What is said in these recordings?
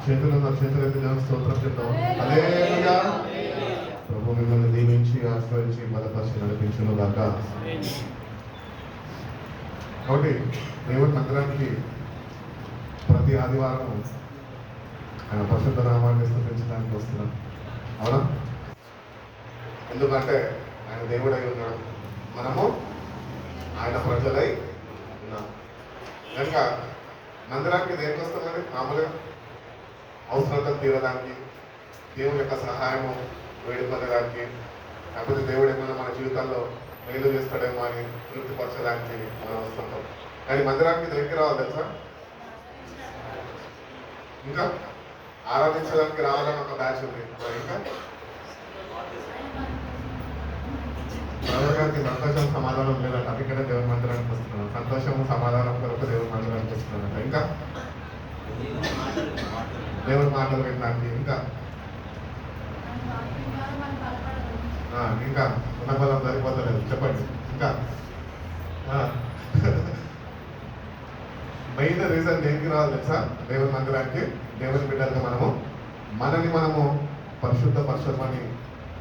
చేతులున్న చేతులైతే దేవుని స్తోత్రం చెప్తాం. హల్లెలూయా. ప్రభు మిమ్మల్ని దీవించి ఆశ్రయించి బలపరిచి నడిపించును గాక. కాబట్టి దేవుని మందిరానికి ప్రతి ఆదివారం ఆయన పరిశుద్ధ నామాన్ని స్తుతించడానికి వస్తున్నాం. అవునా? ఎందుకంటే ఆయన దేవుడై ఉన్నాడు, మనము ఆయన ప్రజలై ఉన్నాం. కనుక మందిరానికి దేనికి వస్తామని మామూలుగా అవసరతలు తీరడానికి, దేవుని యొక్క సహాయము వేడుకొనడానికి, లేకపోతే దేవుడు ఏమైనా మన జీవితాల్లో మేలు చేస్తాడేమో అని తృప్తిపరచడానికి మనం వస్తుంటాం. కానీ మందిరానికి దేనికి రావాలి తెలుసా? ఇంకా ఆరాధించడానికి రావాలని ఒక బ్యాచ్ ఉంది. ఇంకా గారికి సంతోషం సమాధానం లేదంట, అందుకనే దేవుని మందిరానికి వస్తున్నాను. సంతోషం సమాధానం కొరకు దేవుని మందిరానికి వస్తున్నానంట. ఇంకా దేవుని మాటలు వినడానికి, ఇంకా ఇంకా ఉన్న బలం సరిపోతలేదు. చెప్పండి ఇంకా. మెయిన్ రీజన్ దేనికి రావాలి తెలుసా? దేవుని మందిరానికి, దేవుని బిడ్డలుగా మనము పరిశుద్ధపరచమని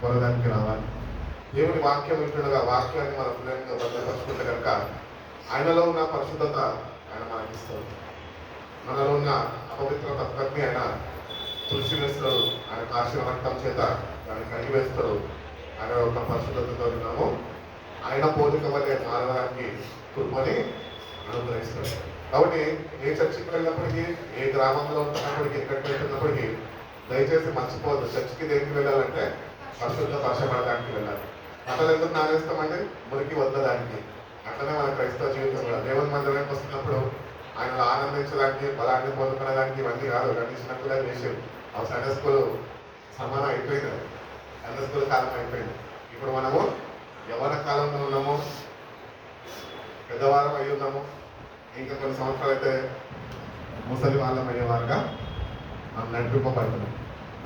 కొనడానికి రావాలి. దేవుని వాక్యం వింటుండగా వాక్యాన్ని మన హృదయంగా భద్రపరుచుకుంటే కనుక ఆయనలో ఉన్న పరిశుద్ధత ఆయన మనకిస్తాడు. మనలో ఉన్న అపవిత్రత ప్రతి ఆయన తులసివేస్తాడు, ఆయన కాసిన రక్తం చేత దాన్ని కడిగివేస్తాడు. ఆయన యొక్క పరిశుద్ధతతో ఉన్నాము ఆయన పోలిక వల్లే మారడానికి కృపని అనుగ్రహిస్తాడు. కాబట్టి ఏ చర్చికి వెళ్ళినప్పటికీ, ఏ గ్రామంలో ఉంటున్నప్పటికీ, ఎక్కడికి వెళ్తున్నప్పటికీ దయచేసి మర్చిపోవద్దు, చర్చికి దేనికి వెళ్ళాలంటే పరిశుద్ధపరచబడడానికి వెళ్ళాలి. అట్లా ఎందుకు నానేస్తామంటే మురికి వద్దడానికి. అట్లనే మన క్రైస్తవ జీవితంలో దేవుని మందిరానికి వస్తున్నప్పుడు ఆయనలో ఆనందించడానికి, బలాన్ని పొందుకునేదానికి ఇవన్నీ కాదు. ఇవన్నీ చిన్నప్పుడే చేసేవి. ఆ సండే స్కూల్ సమానం అయిపోయింది, సండే స్కూల్ కాలం అయిపోయింది. ఇప్పుడు మనము యవ్వన కాలంలో ఉన్నాము, పెద్దవారం అయి ఉన్నాము. ఇంకా కొన్ని సంవత్సరాలు అయితే ముసలి వాళ్ళం అయ్యేవారుగా మనం నడిపింపబడుతున్నాం.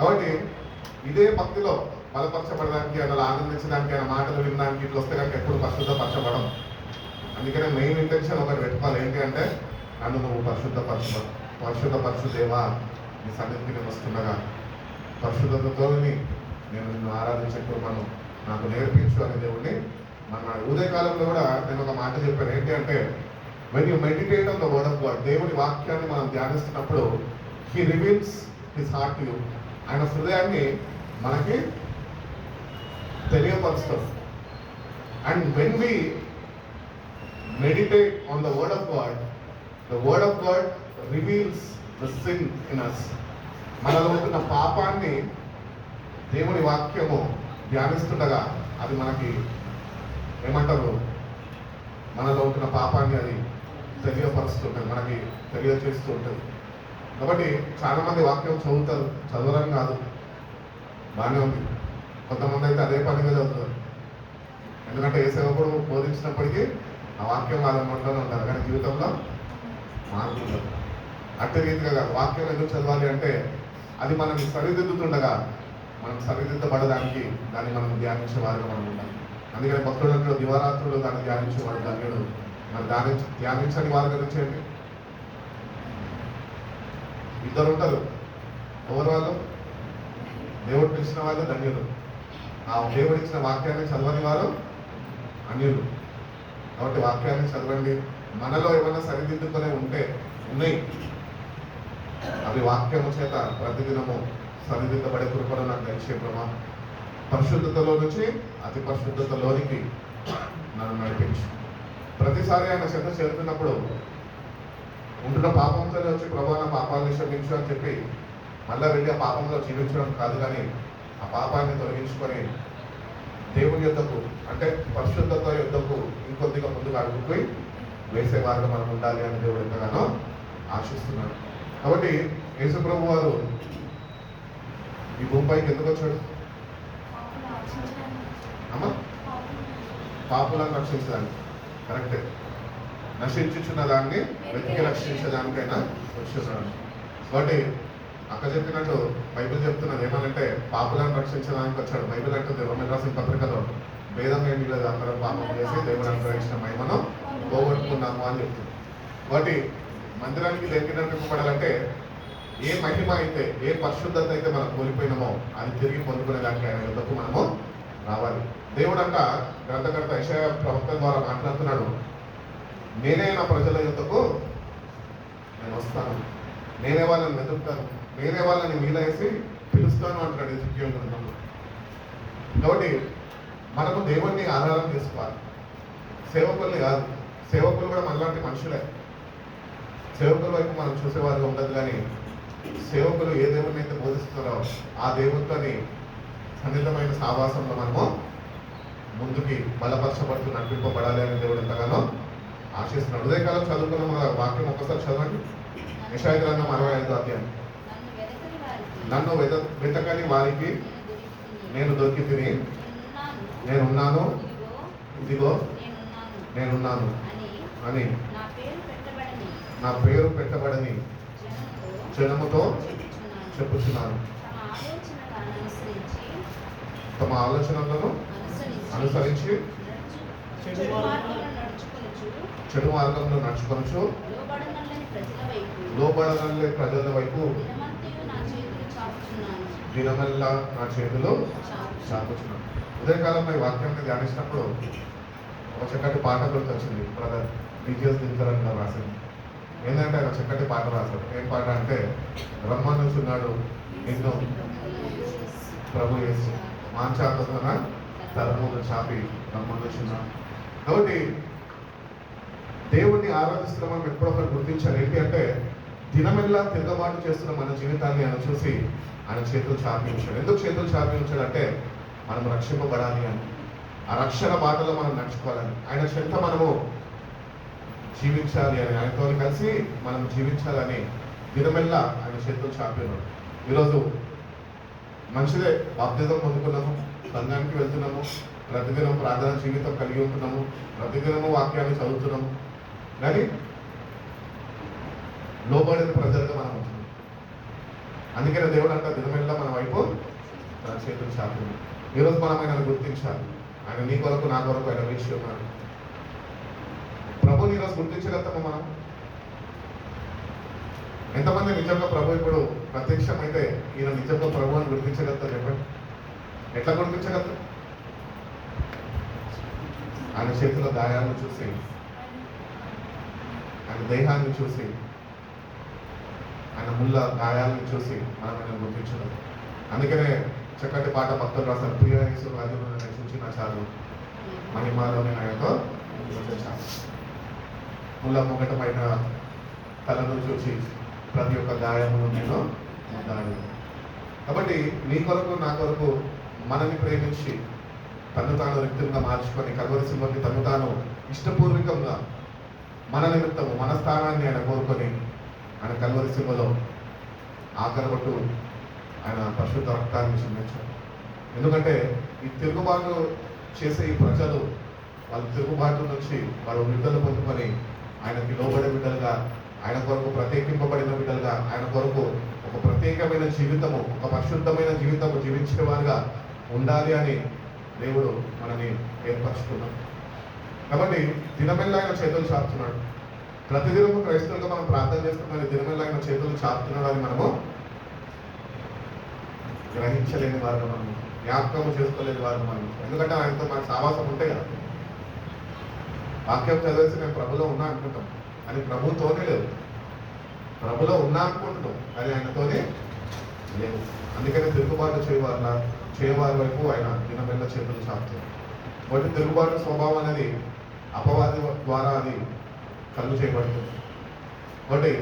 కాబట్టి ఇదే భక్తిలో బలపరచబడడానికి, అందులో ఆనందించడానికి, ఆయన మాటలు వినడానికి ఇట్లా వస్తే కనుక ఎప్పుడు పరిశుద్ధపరచబడం. అందుకనే మెయిన్ ఇంటెన్షన్ ఒకటి పెట్టుకోవాలి. ఏంటి అంటే నన్ను నువ్వు పరిశుద్ధపరచు దేవా, నీ సన్నిధికి నేను వస్తుండగా పరిశుద్ధతతో నేను నిన్ను ఆరాధించే కృపను నాకు నేర్పించు అనే దేవుడిని మన ఉదయకాలంలో కూడా నేను ఒక మాట చెప్పాను. ఏంటి అంటే when you meditate on the word of God, దేవుని వాక్యాన్ని మనం ధ్యానిస్తున్నప్పుడు he reveals his heart to you. ఆయన హృదయాన్ని మనకి తెలియపరుస్తాడు. And when we meditate on the word of God reveals the sin in us. మనలో ఉన్న పాపాన్ని దేవుని వాక్యము ధ్యానిస్తుండగా అది మనకి ఏమంటారు, మనలో ఉంటున్న పాపాన్ని అది తెలియపరుస్తుంటుంది, మనకి తెలియచేస్తూ ఉంటుంది. కాబట్టి చాలా మంది వాక్యం చదువుతారు, చదవడం కాదు, బాగానే ఉంది. కొంతమంది అయితే అదే పనిగా చదువుతారు. ఎందుకంటే ఏ సేవకుడు బోధించినప్పటికీ ఆ వాక్యం వాళ్ళ నోట్లోనే ఉంటారు, కానీ జీవితంలో మార్పు ఉండదు. అట్టి రీతిగా కాదు. వాక్యం ఎందుకు చదవాలి అంటే అది మనం సరిదిద్దుతుండగా, మనం సరిదిద్దబడడానికి దాన్ని మనం ధ్యానించే వారిగా మనం ఉండాలి. అందుకని భక్తులందరూ దివారాత్రులు దాన్ని ధ్యానించేవాడు ధన్యుడు. మరి ధ్యానించని వారి గురించి ఏంటి? ఇద్దరు ఉంటారు. ఎవరు వాళ్ళు? దేవుడు పిలిచిన వాళ్ళు ధన్యులు, ఆ దేవుడు ఇచ్చిన వాక్యాన్ని చదవని వారు అన్యులు. కాబట్టి వాక్యాన్ని చదవండి. మనలో ఏమైనా సరిదిద్దుకునే ఉన్నాయి, అవి వాక్యము చేత ప్రతిదినము సరిదిద్దబడే కృపను నాకు తెలిసే ప్రభా. పరిశుద్ధతలో నుంచి అతి పరిశుద్ధతలోనికి నన్ను నడిపించు. ప్రతిసారి ఆయన చెంత చేరుతున్నప్పుడు ఉంటున్న పాపంతోనే వచ్చి ప్రభా నా పాపాలను క్షమించు అని చెప్పి మళ్ళీ వెళ్ళి ఆ పాపంలో జీవించడం కాదు, కానీ ఆ పాపాన్ని తొలగించుకొని దేవుని యొద్దకు, అంటే పరిశుద్ధత యొద్దకు ఇంకొద్దిగా ముందుకు అడుగుపోయి వేసేవారుగా మనం ఉండాలి అని దేవుడు ఎంతగానో ఆశిస్తున్నాడు. కాబట్టి యేసు ప్రభు వారు ఈ భూమిపైకి ఎందుకు వచ్చాడు? అమ్మా, పాపులను రక్షించడానికి. కరెక్టే. నశించుచున్న దాన్ని వెతికి రక్షించడానికైనా వచ్చేసాడు. కాబట్టి అక్క చెప్పినట్టు బైబిల్ చెప్తున్నది ఏమనంటే పాపులను రక్షించడానికి వచ్చాడు. బైబిల్ అంటుంది రోమన్ రాసిన పత్రికలో భేదం ఏమీ లేదు, అందరం పాపం చేసి దేవుడు అనుగ్రహించిన మహిమను పోగొట్టుకున్నాము అని చెప్తుంది. కాబట్టి మందిరానికి దేనికి నడిపింపబడాలంటే ఏ మహిమ అయితే, ఏ పరిశుద్ధత అయితే మనం కోల్పోయినామో అది తిరిగి పొందుకునేదానికి ఆయన యుద్ధకు మనము రావాలి. దేవుడు అంట గ్రంథకర్త యెషయా ప్రవక్త ద్వారా మాట్లాడుతున్నాడు, నేనే నా ప్రజల యుద్ధకు నేను వస్తాను, నేనే వాళ్ళని వెతుకుతాను, నేనే వాళ్ళని మీద వేసి పిలుస్తాను అంటున్నాడు ఎజెకియెల్ గ్రంథంలో. కాబట్టి మనము దేవుణ్ణి ఆధారం చేసుకోవాలి, సేవకుల్ని కాదు. సేవకులు కూడా మనలాంటి మనుషులే. సేవకుల వైపు మనం చూసేవారుగా ఉండదు, కానీ సేవకులు ఏ దేవుడిని అయితే బోధిస్తున్నారో ఆ దేవుడితోని సన్నిహితమైన సావాసంలో మనము ముందుకి బలపరచబడుతూ నడిపింపబడాలి అని దేవుడు ఎంతగానో ఆశిస్తున్నాడు. ఉదయకాలం చదువుకున్న మన వాక్యం ఒక్కసారి చదవండి. యెషయా గ్రంథం 65వ అధ్యాయం. నన్ను వెతకని వారికి నేను దొరికి తిని నేనున్నాను, ఇదిగో నేనున్నాను అని నా పేరు పెట్టబడని జనముతో చెప్పుచున్నాను. తమ ఆలోచనలను అనుసరించి చెడు మార్గంలో నడుచుకొనచ్చు లోబడనల్లే ప్రజల వైపు దినమల్లా నా చేతులు చాపుచున్నాను. ఉదయకాలంలో ఈ వాక్యాన్ని ధ్యానించినప్పుడు ఒక చక్కటి పాట గుర్తొచ్చింది. బ్రదర్ డీజీఎస్ దినకరన్ గారు రాసింది. ఏంటంటే ఆయన చక్కటి పాట రాశాడు. ఏం పాట అంటే, రమ్మనుచున్నాడు నిన్ను ప్రభు యేసు మాంచాతన తరములు చాపి రమ్మనుచున్నాడు. కాబట్టి దేవుణ్ణి ఆరాధిస్తున్న మనం ఎప్పుడొకరు గుర్తించాలి. ఏంటి అంటే, దినమెల్లా తిరగబాటు చేస్తున్న మన జీవితాన్ని ఆయన చూసి ఆయన చేతులు చాపి ఉంచాడు. ఎందుకు చేతులు చాపి ఉంచాడు అంటే, మనం రక్షింపబడాలి అని, ఆ రక్షణ బాటలో మనం నడుచుకోవాలని, ఆయన చెంత మనము జీవించాలి అని, ఆయనతో కలిసి మనం జీవించాలని దినమెల్లా ఆయన చేతులు చాపి ఉన్నాడు. ఈరోజు మంచిదే, బాప్తిజం పొందుకున్నాము, సంఘానికి వెళ్తున్నాము, ప్రతిదినం ప్రార్థన జీవితం కలిగి ఉంటున్నాము, ప్రతిదినము వాక్యాన్ని చదువుతున్నాము, కానీ లోబడిన ప్రజలుగా మనం ఉంటున్నాం. అందుకనే దేవుడు అంట దినమెల్లా మన వైపు తన చేతులు చాపి. ఈరోజు మనం ఆయనను గుర్తించాలి. ఆయన నీ కొరకు నా కొరకు ఆయన వేచి ఉన్నాడు. ప్రభుని ఈరోజు గుర్తించగలుగుతాము మనం? ఎంతమంది నిజంగా ప్రభు ఇప్పుడు ప్రత్యక్షమైతే ఈయన నిజంగా ప్రభు అని గుర్తించగలుగుతారు? చెప్పండి, ఎట్లా గుర్తించగలుగుతారు? ఆయన చేతిలో గాయాలను చూసి, ఆయన దేహాన్ని చూసి, ఆయన ముళ్ళ గాయాలను చూసి మనం ఆయన గుర్తించడం. అందుకనే చక్కటి పాట భక్తులు రాశారు, ప్రియ యేసు రాజును నేను చూచిన చాలు, మహిమలోని ఆయనతో చాలు. ముళ్ళ ముగటమైన తలను చూసి ప్రతి ఒక్క గాయమును నేను పొందాను. కాబట్టి నీ కొరకు నా కొరకు మనని ప్రేమించి తను తాను రిక్తంగా మార్చుకొని కల్వరి సిలువకి తను తాను ఇష్టపూర్వకంగా మన నిమిత్తము మన స్థానాన్ని ఆయన కోరుకొని ఆయన కల్వరి సిలువలో ఆఖరబట్టు ఆయన పరిశుద్ధ రక్తాన్ని చిందించాడు. ఎందుకంటే ఈ తిరుగుబాటు చేసే ఈ ప్రజలు వాళ్ళ తిరుగుబాటు నుంచి వాళ్ళు విడుదల పొందుకొని ఆయనకి లోబడే బిడ్డలుగా, ఆయన కొరకు ప్రత్యేకింపబడిన బిడ్డలుగా, ఆయన కొరకు ఒక ప్రత్యేకమైన జీవితము, ఒక పరిశుద్ధమైన జీవితము జీవించేవారుగా ఉండాలి అని దేవుడు మనని ఏర్పరచుకున్నాం. కాబట్టి దినమెల్లా ఆయన చేతులు చాపుతున్నాడు. ప్రతిదినము క్రైస్తవులుగా మనం ప్రార్థన చేస్తున్నాం, దినమెల్లా ఆయన చేతులు చాపుతున్నాడు అని మనము గ్రహించలేని వారు, మనము జ్ఞాపకము చేసుకోలేని వారు మనం. ఎందుకంటే ఆయనతో మనకు సావాసం ఉంటే కదా. వాక్యం చదివేసి నేను ప్రభులో ఉన్నా అనుకుంటాం, అని ప్రభుతోనే లేదు. ప్రభులో ఉన్నా అనుకుంటున్నాం, కానీ ఆయనతోనే లేదు. అందుకనే తిరుగుబాటు చేయవారి వైపు ఆయన దినమెల్ల చేతులు చాపుతారు. కాబట్టి తిరుగుబాటు స్వభావం అనేది అపవాది ద్వారా అది కలుగు చేయబడుతుంది. కాబట్టి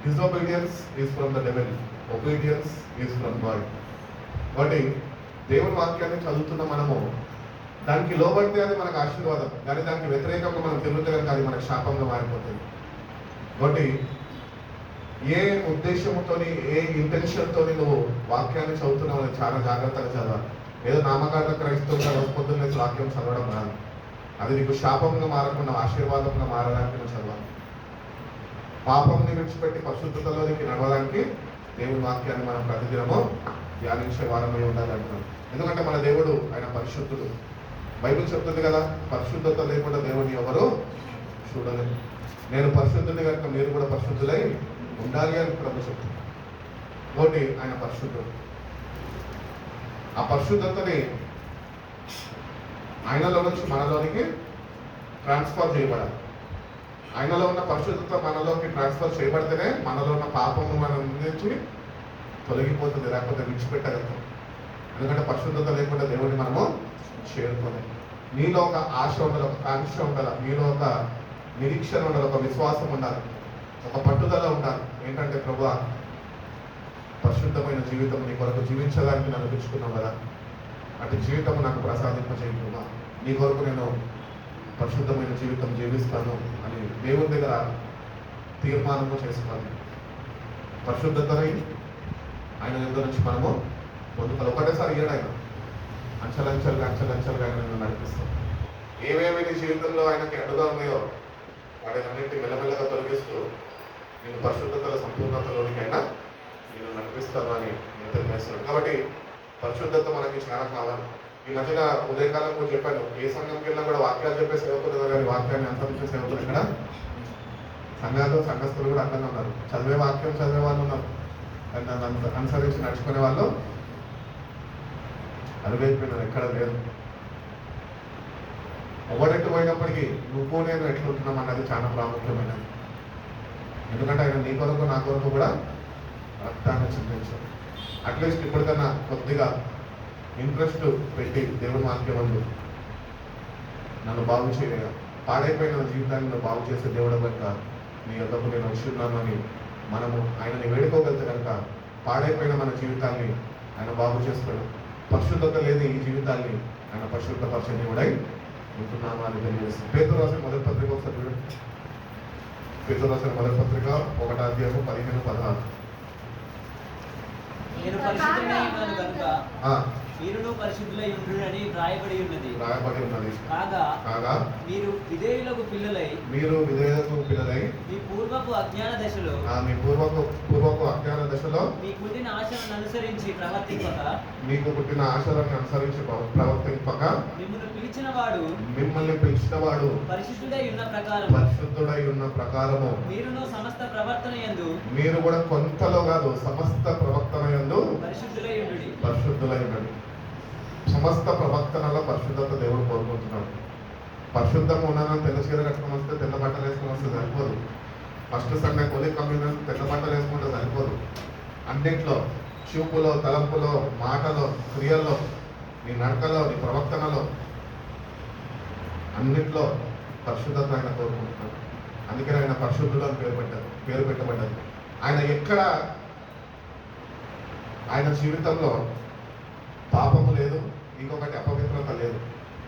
disobedience is from the devil, obedience is from God. కాబట్టి దేవుని వాక్యాన్ని చదువుతున్న మనము దానికి లోబడితే అది మనకు ఆశీర్వాదం, కానీ దానికి వ్యతిరేకంగా మనం తిరుగుతే కనుక అది మనకు శాపంగా మారిపోతుంది. కాబట్టి ఏ ఉద్దేశంతోని, ఏ ఇంటెన్షన్తో నువ్వు వాక్యాన్ని చదువుతున్నావు అని చాలా జాగ్రత్తగా చదవాలి. ఏదో నామకార్థ క్రైస్తవుగా రోజు పొద్దున్న వాక్యం చదవడం రాదు. అది నీకు శాపంగా మారకుండా ఆశీర్వాదంగా మారడానికి నువ్వు చదవాలి. పాపంని విడిచిపెట్టి పరిశుద్ధతలోనికి నడవడానికి దేవుని వాక్యాన్ని మనం ప్రతిదినము ధ్యానించే వారమై ఉండాలి అంటున్నాం. ఎందుకంటే మన దేవుడు ఆయన పరిశుద్ధుడు. బైబిల్ చెప్తుంది కదా, పరిశుద్ధత లేకుండా దేవుని ఎవరు చూడలేదు. నేను పరిశుద్ధుని కనుక మీరు కూడా పరిశుద్ధులై ఉండాలి అని ప్రభు చెప్తుంది. ఒకటి ఆయన పరిశుద్ధుడు. ఆ పరిశుద్ధతని ఆయనలో నుంచి మనలోనికి ట్రాన్స్ఫర్ చేయబడాలి. ఆయనలో ఉన్న పరిశుద్ధత మనలోకి ట్రాన్స్ఫర్ చేయబడితేనే మనలో ఉన్న పాపము మన నుంచి తొలగిపోతుంది, లేకపోతే విడిచిపెట్టగలుగుతాం. ఎందుకంటే పరిశుద్ధత లేకుండా దేవుడిని మనము చేరుకోలేం. నీలో ఒక ఆశ ఉండాలి, ఒక కాంక్ష ఉండాలి, నీలో ఒక నిరీక్షణ ఉండాలి, ఒక విశ్వాసం ఉండాలి, ఒక పట్టుదల ఉండాలి. ఏంటంటే ప్రభువా, పరిశుద్ధమైన జీవితం నీ కొరకు జీవించడానికి నన్ను పిలుచుకున్నావు కదా, అటు జీవితం నాకు ప్రసాదింపజేయకుండా నీ కొరకు నేను పరిశుద్ధమైన జీవితం జీవిస్తాను అని దేవుని దగ్గర తీర్మానము చేసుకోవాలి. పరిశుద్ధతని ఆయన దగ్గర నుంచి మనము పొందుతారు. ఒకటేసారి ఇయ్యడు ఆయన, అంచెలంచెలుగా ఆయన నడిపిస్తాం. ఏమేమి నీ జీవితంలో ఆయనకి అడ్డుగా ఉన్నాయో వాటినన్నింటినీ మెల్లమెల్లగా తొలగిస్తూ నేను పరిశుద్ధతల సంపూర్ణతలోనికి అయినా నేను నడిపిస్తాను అని నేను తెలియజేస్తున్నాను. కాబట్టి పరిశుద్ధత మనకి చాలా కావాలి. ఈ మధ్యన ఉదయకాలం కూడా చెప్పాను, ఏ సంఘంకి వెళ్ళినా కూడా వాక్యాలు చెప్పే సేవకులు కానీ వాక్యాన్ని అనుసరించే సేవకులు ఇక్కడ సంఘస్థులు కూడా అట్లనే ఉన్నారు. చదివే వాక్యం చదివే వాళ్ళు ఉన్నారు, దాన్ని అనుసరించి నడుచుకునే వాళ్ళు అరువైపోయినారు, ఎక్కడ లేదు. ఎవరెట్టు పోయినప్పటికీ నువ్వు నేను ఎట్లుంటున్నాం అన్నది చాలా ప్రాముఖ్యమైనది. ఎందుకంటే ఆయన నీ కొరకు నా కొరకు కూడా రక్తాన్ని చిందించాడు. అట్లీస్ట్ ఇప్పటికన్నా కొద్దిగా ఇంట్రెస్ట్ పెట్టి దేవుని వాక్యమందు నన్ను బాగు చేయగా, పాడైపోయిన జీవితాన్ని నువ్వు బాగు చేసే దేవుడు కనుక నీ యొద్దకు నేను వచ్చున్నాను అని మనము ఆయనని వేడుకోగలిగితే కనుక పాడైపోయిన మన జీవితాన్ని ఆయన బాగు చేస్తాడు. పరిశుద్ధత లేని ఈ జీవితాన్ని ఆయన పరిశుద్ధపరిచే దేవుడై ఉంటున్నాము అని తెలియజేస్తుంది. పేతురు రాసిన మొదటి పత్రిక ఒకసారి చూడండి. పేతురు రాసిన మొదటి పత్రిక 1వ అధ్యాయము 15-16. నేను పరిశుద్ధుడై ఉన్నాను కనుక మీరును పరిశుద్ధులై ఉండునని రాయబడి ఉన్నది. కాగా మీరు విధేయులకు పిల్లలై మీ పూర్వపు అజ్ఞాన దశలో మీకు పుట్టిన ఆశలను అనుసరించి ప్రవర్తింపక మిమ్మల్ని పిలిచిన వాడు పరిశుద్ధుడై ఉన్న ప్రకారము మీరును సమస్త ప్రవర్తన యందు మీరు కూడా కొంతలో కాదు సమస్త ప్రవర్తన యందు పరిశుద్ధులై ఉండండి. సమస్త ప్రవర్తనలో పరిశుద్ధత దేవుడు కోరుకుంటున్నాడు. పరిశుద్ధంగా ఉన్నానని తెల్ల చీర కట్టుకొని వస్తే తెల్ల బట్టలు వేసుకొని వస్తే సరిపోదు. ఫస్ట్ సండే కొలి కమ్యూనియన్ తెల్ల బట్టలు వేసుకుంటే సరిపోదు. అన్నింట్లో చూపులో, తలంపులో, మాటలో, క్రియల్లో, నీ నడకలో, నీ ప్రవర్తనలో అన్నింట్లో పరిశుద్ధత ఆయన కోరుకుంటున్నాడు. అందుకని ఆయన పరిశుద్ధుడు అని పేరు పెట్టబడ్డారు. ఆయన ఎక్కడ ఆయన జీవితంలో పాపము లేదు, ఇంకొకటి అపవిత్రత లేదు.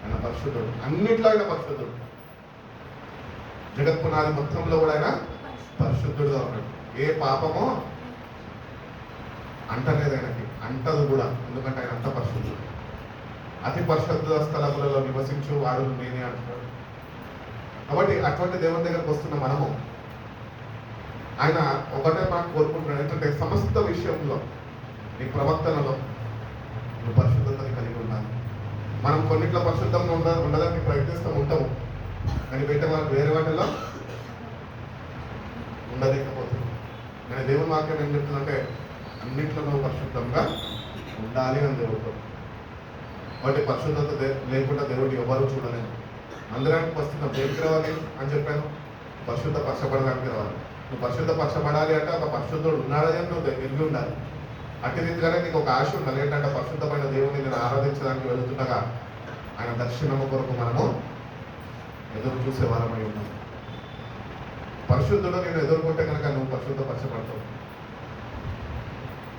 ఆయన పరిశుద్ధుడు, అన్నింటిలో ఆయన పరిశుద్ధుడు. జగత్పునాది మొత్తంలో కూడా ఆయన పరిశుద్ధుడుగా ఉన్నాడు. ఏ పాపమో అంటలేదు ఆయనకి, అంటదు కూడా. ఎందుకంటే ఆయన అంత పరిశుద్ధుడు. అతి పరిశుద్ధ స్థలములలో నివసించు వాడు నేనే అంటున్నాడు. కాబట్టి అటువంటి దేవుని దగ్గరకు వస్తున్న మనము ఆయన ఒకటే మనకు కోరుకుంటున్నాడు. ఏంటంటే సమస్త విషయంలో నీ ప్రవర్తనలో నువ్వు పరిశుద్ధతని కలిగి ఉండాలి. మనం కొన్నిట్లో పరిశుద్ధంగా ఉండడానికి ప్రయత్నిస్తూ ఉంటాము, కానీ వేరే వాటిలో ఉండలేకపోతుంది. నేను దేవుని వాక్యం ఏం చెప్తుందంటే అన్నింటిలో నువ్వు పరిశుద్ధంగా ఉండాలి అని దేవుడు. కాబట్టి పరిశుద్ధత లేకుండా దేవుడిని ఎవరు చూడలేము. మందిరానికి వస్తున్నాం, దేనికి రావాలి అని చెప్పాను? పరిశుద్ధ పరచబడడానికి రావాలి. నువ్వు పరిశుద్ధ పరచబడాలి అంటే ఒక పరిశుద్ధుడు ఉన్నాడని నువ్వు ఎరిగి ఉండాలి. అట్టి రీతిగానే నీకు ఒక ఆశ ఉండాలి. ఏంటంటే పరిశుద్ధమైన దేవుడిని నేను ఆరాధించడానికి వెళుతుండగా ఆయన దర్శనము కొరకు మనము ఎదురు చూసే వారమై ఉన్నాం. పరిశుద్ధుడు నేను ఎదుర్కొంటే కనుక నువ్వు పరిశుద్ధపరచబడతావు.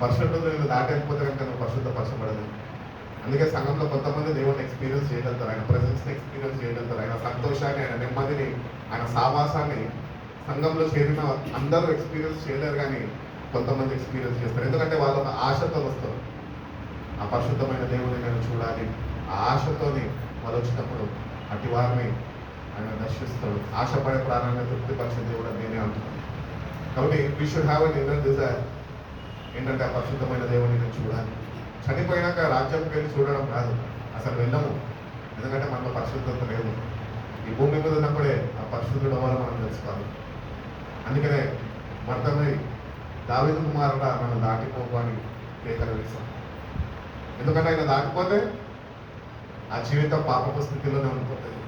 పరిశుద్ధుడు నేను దాటకపోతే కనుక నువ్వు పరిశుద్ధపరచబడదు. అందుకే సంఘంలో కొంతమంది దేవుడిని ఎక్స్పీరియన్స్ చేయగలుగుతారు, ఆయన ప్రెజెన్స్ని ఎక్స్పీరియన్స్ చేయగలుగుతారు, ఆయన సంతోషాన్ని, ఆయన నెమ్మదిని, ఆయన సావాసాన్ని సంఘంలో చేరిన అందరూ ఎక్స్పీరియన్స్ చేయలేరు, కానీ కొంతమంది ఎక్స్పీరియన్స్ చేస్తారు. ఎందుకంటే వాళ్ళు ఒక ఆశతో వస్తారు. ఆ పరిశుద్ధమైన దేవుడిని నేను చూడాలి, ఆ ఆశతోని వాళ్ళు వచ్చినప్పుడు అటు వారిని ఆయన దర్శిస్తాడు. ఆశపడే ప్రాణాన్ని తృప్తిపరిచే దేవుడు నేనే అంటున్నాను. కాబట్టి we should have an inner desire. ఏంటంటే ఆ పరిశుద్ధమైన దేవుడిని నేను చూడాలి. చనిపోయినాక రాజ్యంకి వెళ్ళి చూడడం కాదు, అసలు వెళ్ళము. ఎందుకంటే మనలో పరిశుద్ధత లేదు. ఈ భూమి మీద ఉన్నప్పుడే ఆ పరిశుద్ధుడు ఎవరో మనం తెలుసుకోవాలి. అందుకనే మర్దమై దావీదు కుమారుడా నన్ను దాటిపోకు అని కేకలు వేశాం. ఎందుకంటే ఆయన దాటిపోతే ఆ జీవితం పాపపు స్థితిలోనే ఉండిపోతుంది.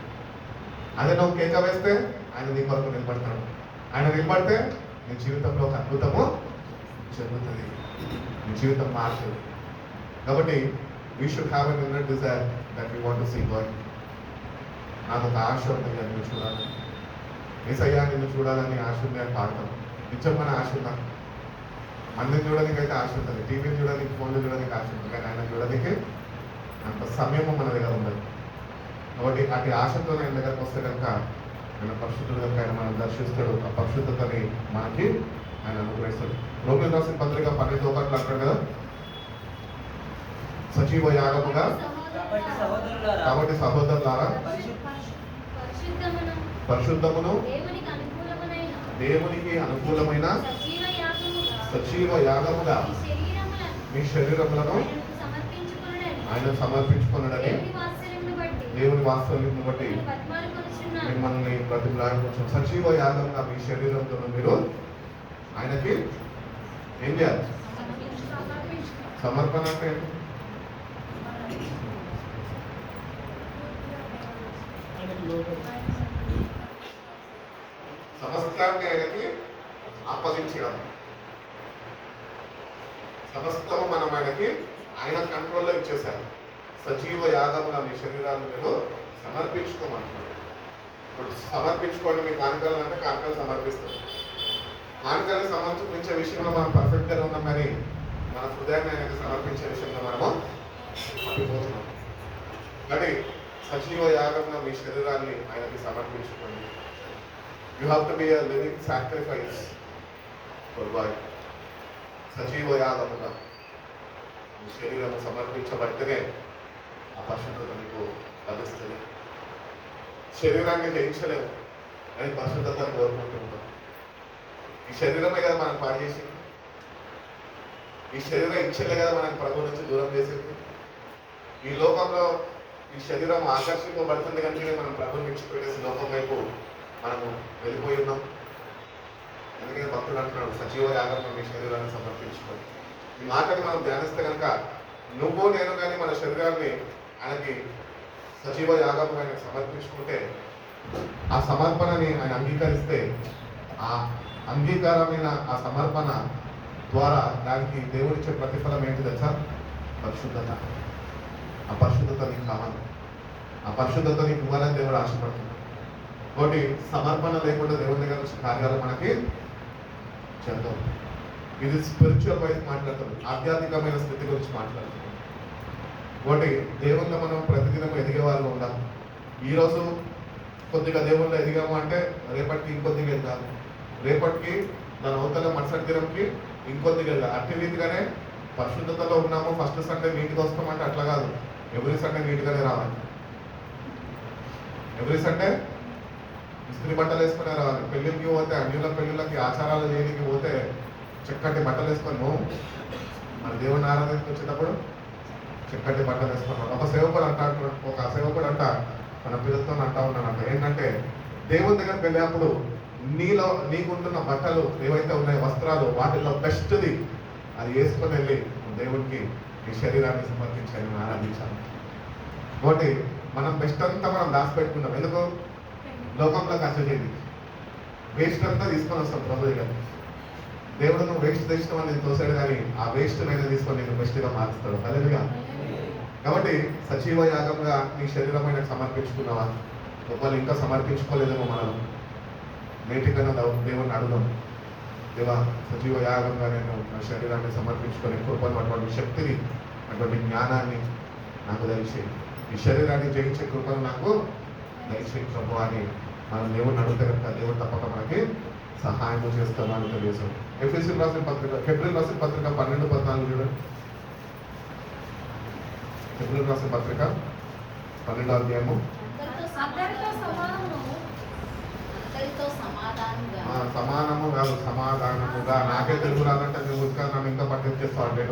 అదే నువ్వు కేక వేస్తే ఆయన నీ కొరకు నిలబడతాడు. ఆయన నిలబడితే నీ జీవితంలో ఒక అద్భుతము జరుగుతుంది, నీ జీవితం మారుతుంది. కాబట్టి we should have an inner desire that we want to see God. నాకు ఒక ఆశ ఉంది, నిన్ను చూడాలని, యేసయ్యా నిన్ను చూడాలని ఆశ ఉంది అని పాడతాం. నిజమైన ఆశ ఉందా? మందిని చూడడానికి అయితే ఆశ ఉంటుంది, టీవీని చూడడానికి, ఫోన్లు చూడడానికి ఆశ ఉంటుంది, కానీ ఆయన చూడడానికి అంత సమయము మన దగ్గర ఉండదు. కాబట్టి అటు ఆశతో ఆయన దగ్గరకు వస్తే కనుక ఆయన పరిశుద్ధుడు కనుక ఆయన మనం దర్శిస్తాడు. ఆ పరిశుద్ధతని మనకి ఆయన అనుగ్రహిస్తాడు. రోమియోలు రాసిన పత్రిక 12:1 అంటాడు కదా, సజీవ యాగముగా కాబట్టి సహోదరులారా పరిశుద్ధమును దేవునికి అనుకూలమైన సజీవ యాగముగా మీ శరీరములను ఆయన సమర్పించుకున్నాడని దేవుని వాత్సల్యమును బట్టి మిమ్మల్ని బ్రతిమలాడుకుంటున్నాం. సజీవ యాగంగా మీ శరీరంతో మీరు ఆయనకి ఏం చేయాలి? సమర్పణ అంటే సమస్తాన్ని ఆయనకి అప్పగించడం. సమస్తము మనం ఆయనకి ఆయన కంట్రోల్లో ఇచ్చేసారు. సజీవ యాగముగా మీ శరీరాన్ని మీరు సమర్పించుకోమంటున్నారు. ఇప్పుడు సమర్పించుకోండి, మీ కానుకలు అంటే కానుకలు సమర్పిస్తారు. కానుకలు సమర్పించే విషయంలో మనం పర్ఫెక్ట్గా ఉన్నాం, కానీ మన హృదయాన్ని ఆయనకి సమర్పించే విషయంలో మనము మర్చిపోతున్నాం. కానీ సజీవ యాగంగా మీ శరీరాన్ని ఆయనకి సమర్పించుకోండి. You have to be a living sacrifice for God. సజీవ యాగముగా మీ శరీరం సమర్పించబడితేనే ఆ పరిశుద్ధత మీకు లభిస్తుంది. శరీరాన్ని జయించలేము, కానీ పరిశుద్ధతను కోరుకుంటూ ఉంటాం. ఈ శరీరమే కదా మనం పాడు చేసింది, ఈ శరీరం ఇచ్చలే కదా మనకు ప్రభు నుంచి దూరం చేసింది. ఈ లోకంలో ఈ శరీరం ఆకర్షింపబడుతుంది కనుక మనం ప్రభుని విడిచిపెట్టేసి లోకం వైపు మనము వెళ్ళిపోయి ఉన్నాం. అందుకని భక్తులు అంటున్నాడు, సజీవ యాగంగా మీ శరీరాన్ని సమర్పించుకోండి. ఈ మాటని మనం ధ్యానిస్తే కనుక నువ్వు నేను కానీ మన శరీరాన్ని ఆయనకి సజీవ యాగంగా ఆయనకు సమర్పించుకుంటే, ఆ సమర్పణని ఆయన అంగీకరిస్తే, ఆ అంగీకారమైన ఆ సమర్పణ ద్వారా దానికి దేవుడిచ్చే ప్రతిఫలం ఏంటి తెలుసా? పరిశుద్ధత. ఆ పరిశుద్ధత నీకు కావాలి, ఆ పరిశుద్ధత నీకు ఇవ్వాలని దేవుడు ఆశపడుతున్నాడు. కాబట్టి సమర్పణ లేకుండా దేవుని దగ్గర నుంచి కార్యాలు మనకి చేద్దాం. ఇది స్పిరిచువల్ వైజ్ మాట్లాడుతుంది, ఆధ్యాత్మికమైన స్థితి గురించి మాట్లాడుతుంది. కాబట్టి దేవుల్లో మనం ప్రతిదినం ఎదిగేవారు ఉండాలి. ఈరోజు కొద్దిగా దేవుళ్ళు ఎదిగాము అంటే రేపటికి ఇంకొద్దిగా ఎదగాలి, రేపటికి దాని అవతల మరుసటి దినంకి ఇంకొద్దిగా ఎదగాలి. అట్టి రీతిగానే పరిశుద్ధతలో ఉన్నాము. ఫస్ట్ సండే నీట్గా వస్తామంటే అట్లా కాదు, ఎవ్రీ సండే నీట్గానే రావాలి. ఎవ్రీ సండే ఇస్త్రీ బట్టలు వేసుకునే రావాలి. పెళ్ళిళ్ళకి పోతే, అన్యుల పెళ్ళిళ్ళకి, ఆచారాలు చేయడానికి పోతే చక్కటి బట్టలు వేసుకొని నువ్వు మన దేవుని ఆరాధనకి వచ్చేటప్పుడు చక్కటి బట్టలు వేసుకున్నాడు. ఒక సేవకుడు అంట మన పిల్లలతో అంటా ఉన్నానంట, ఏంటంటే దేవుని దగ్గరికి వెళ్ళేప్పుడు నీకుంటున్న బట్టలు ఏవైతే ఉన్నాయో, వస్త్రాలు, వాటిల్లో బెస్ట్ది అది వేసుకొని వెళ్ళి దేవుడికి ఈ శరీరాన్ని సమర్పించాలని ఆరాధించాలి. కాబట్టి మనం బెస్ట్ అంతా మనం దాచిపెట్టుకుంటాం. ఎందుకు? లోకంలో ఖర్చు చేయండి, వేస్ట్ అంతా తీసుకొని వస్తాం ప్రభు దగ్గర. దేవుడు నువ్వు వేస్ట్ తెచ్చినామని నేను తోసాడు, కానీ ఆ వేస్ట్ అనేది తీసుకొని నేను బెస్ట్గా మారుస్తాడు. హల్లెలూయా. కాబట్టి సజీవ యాగంగా నీ శరీరమైన సమర్పించుకున్నావా? ఒకవేళ ఇంకా సమర్పించుకోలేదేమో మనం నేటికన్నా దేవుని అడుగుదాం. దేవా, సజీవ యాగంగా నేను నా శరీరాన్ని సమర్పించుకొని కృపను, అటువంటి శక్తిని, అటువంటి జ్ఞానాన్ని నాకు దయచేయి. ఈ శరీరాన్ని జయించే కృపను నాకు దయచేయి ప్రభు అని మనం దేవుడిని అడిగితే కనుక దేవుడు తప్పక మనకి సహాయం చేస్తామని తెలియజేస్తాం. ఎఫెసీయులకు రాసిన పత్రిక, హెబ్రీయులకు రాసిన పత్రిక 12:14 చూడండి. హెబ్రీయులకు రాసిన పత్రిక 12వ అధ్యాయము. సమానము కాదు, సమాధానముగా. నాకే తెలుగు రాదంటే నువ్వు ఇంకా నన్ను ఇంకా పట్టించేస్తావు అంటే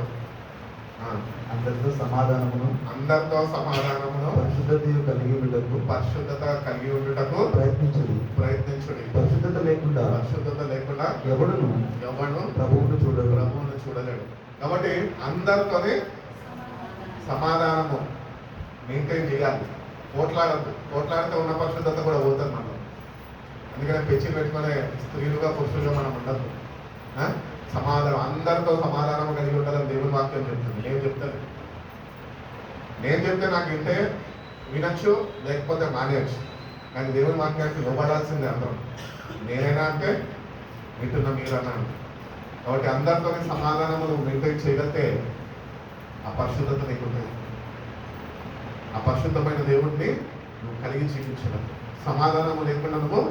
అందరితో సమాధానమును అందరితో సమాధానమును పరిశుద్ధత కలిగి ఉండుటకు పరిశుద్ధత కలిగి ఉండుటకు ప్రయత్నించుడి. ప్రయత్నించుడి. పరిశుద్ధత లేకుండా పరిశుద్ధత లేకుండా ఎవడును ఎవడు ప్రభువును చూడడు. ప్రభువును చూడలేడు. కాబట్టి అందరితోనే సమాధానము మెయింటైన్ చేయాలి. పోట్లాడితే ఉన్న పరిశుద్ధత కూడా పోతుంది మనం. అందుకని పెంచి పెట్టుకునే స్త్రీలుగా పురుషులుగా మనం ఉండదు. సమాధానం, అందరితో సమాధానం కలిగి ఉండాలని దేవుని వాక్యం చెప్తుంది. నేను చెప్తే నాకు వింటే వినొచ్చు, లేకపోతే మానేయచ్చు. కానీ దేవుని వాక్యానికి లోపడాల్సిందే అందరం. నేనైనా అంటే వింటున్నా, మీరన్నా అంటే. కాబట్టి అందరితో సమాధానము నువ్వు మెయింటైన్ చేయగలిగితే ఆ పరిశుద్ధత నీకు ఉంటుంది. ఆ పరిశుద్ధమైన దేవుడిని నువ్వు కలిగి జీవించడం. సమాధానము లేకుండా నువ్వు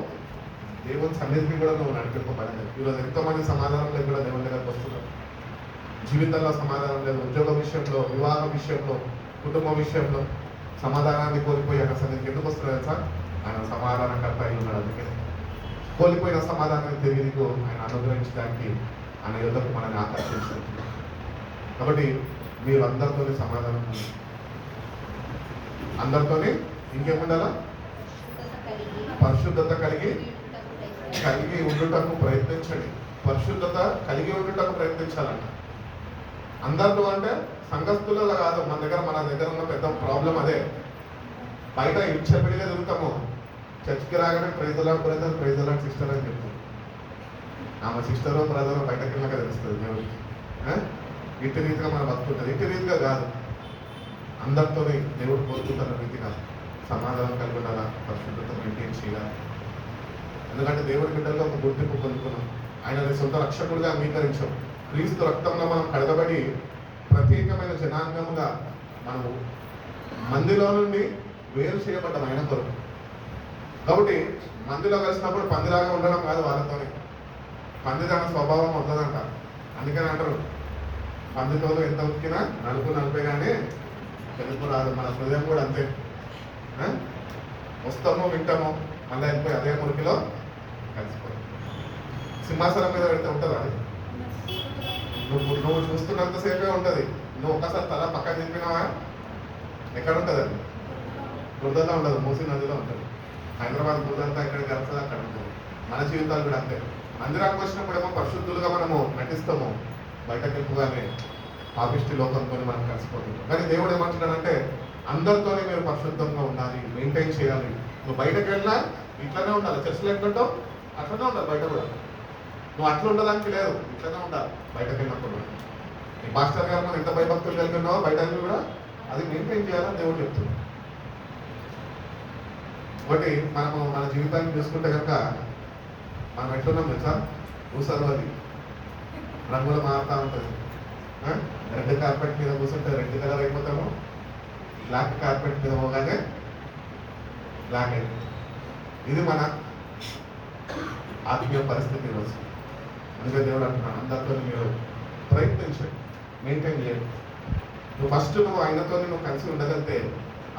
దేవుని సన్నిధికి కూడా నువ్వు నడిపింపబడలేదు. ఈరోజు ఎంతోమంది సమాధానం లేకుండా దేవుని దగ్గరకు వస్తున్నారు. జీవితంలో సమాధానం లేదు. ఉద్యోగ విషయంలో, వివాహ విషయంలో, కుటుంబ విషయంలో సమాధానాన్ని కోల్పోయి ఆయన సన్నిధికి ఎందుకు వస్తున్నారు సార్? ఆయన సమాధానకర్త అయి ఉన్నాడు. అందుకే కోల్పోయిన సమాధానాన్ని తిరిగి నీకు ఆయన అనుగ్రహించడానికి ఆయన యుద్ధకు మనల్ని ఆకర్షించుకుంటున్నారు. కాబట్టి మీరు అందరితోనే సమాధానం ఉంది. అందరితోనే ఇంకేముండాలా? పరిశుద్ధత కలిగి ఉండుటకు ప్రయత్నించండి. పరిశుద్ధత కలిగి ఉండుటకు ప్రయత్నించాలంట. అందరితో అంటే సంఘస్థులలో కాదు. మన దగ్గర ఉన్న పెద్ద ప్రాబ్లం అదే. బయట ఇచ్చబడిగా తిరుగుతాము. చర్చికి రాగానే ప్రైజలాడ్ బ్రదర్, ప్రైజలాడ్ సిస్టర్ అని చెప్తాం. ఆమె సిస్టరో బ్రదరో బయటకి వెళ్ళాక తెలుస్తుంది దేవుడికి. ఇంటి రీతిగా మనం బతుకుంటుంది. ఇంటి రీతిగా కాదు, అందరితోనే దేవుడు కోరుకుంటున్న రీతిగా సమాధానం కలిగి ఉండాలా, పరిశుద్ధత మెయింటైన్ చేయాలి. ఎందుకంటే దేవుడి బిడ్డల్లో ఒక గుర్తింపు పొందుకున్నాం. ఆయన సొంత రక్షకుడిగా అంగీకరించాం. క్రీస్తు రక్తంలో మనం కడగబడి ప్రత్యేకమైన జనాంగముగా మనము మందిలో నుండి వేరు చేయబడ్డాం ఆయన కొరకు. కాబట్టి మందిలో కలిసినప్పుడు పందిలాగా ఉండడం కాదు, వాళ్ళతోనే పందిదాన స్వభావం వద్దదంట. అందుకని అంటారు, పందితోలు ఎంత ఉతికినా నలుపే కానీ తెలుపు రాదు. మన హృదయం కూడా అంతే. వస్తాము, వింటాము, మళ్ళీ వెళ్ళిపోయి అదే మురికిలో కలిసిపోయి సింహాసనం మీద పెడితే ఉంటుంది అది. నువ్వు చూస్తున్నంతసేపే ఉంటుంది. నువ్వు ఒక్కసారి తల పక్కన తిప్పినావా ఎక్కడ ఉంటుంది అది? బురదలో ఉండదు, మూసీ నదిలో ఉంటుంది. హైదరాబాద్ బురదంతా ఎక్కడ కలుస్తుంది అక్కడ ఉంటుంది. మన జీవితాలు కూడా అంతే. మందిరానికి వచ్చినప్పుడేమో పరిశుద్ధులుగా మనము నటిస్తాము, బయటకు వెళ్ళగానే పాపిష్టి లోకంతో మనం కలిసిపోతున్నాం. కానీ దేవుడు ఏమంటున్నాడంటే అందరితోనే మీరు పరిశుద్ధంగా ఉండాలి, మెయింటైన్ చేయాలి. నువ్వు బయటకు వెళ్ళినా ఇట్లనే ఉండాలి. చర్చలు ఎట్లుంటావు అట్లనే ఉండాలి. బయట కూడా నువ్వు అట్లా ఉండడానికి లేదు, ఇట్లనే ఉండాలి. బయటకు వెళ్ళినప్పుడు నీ మాస్టర్ గారు మనం ఎంత భయభక్తులు వెళ్తున్నావో బయట కూడా అది మెయింటైన్ చేయాలని దేవుడు చెప్తుంది. ఒకటి మనము మన జీవితాన్ని చూసుకుంటే కనుక మనం ఎట్లున్నాం తెలుసా? ఊసరు అది రంగులు మారుతూ ఉంటుంది. రెడ్ కార్పెట్ మీద కూర్చుంటే రెడ్ కలర్ అయిపోతాము, బ్లాక్ కార్పెట్ మీద పోగానే బ్లాక్ అయిపోతుంది. ఇది మన ఆత్మీయ పరిస్థితి ఈరోజు. అందుకే దేవుడు అంటున్నాను, అందరితో మీరు ప్రయత్నించండి, మెయింటైన్ చేయండి. నువ్వు ఆయనతో నువ్వు కలిసి ఉండగలితే,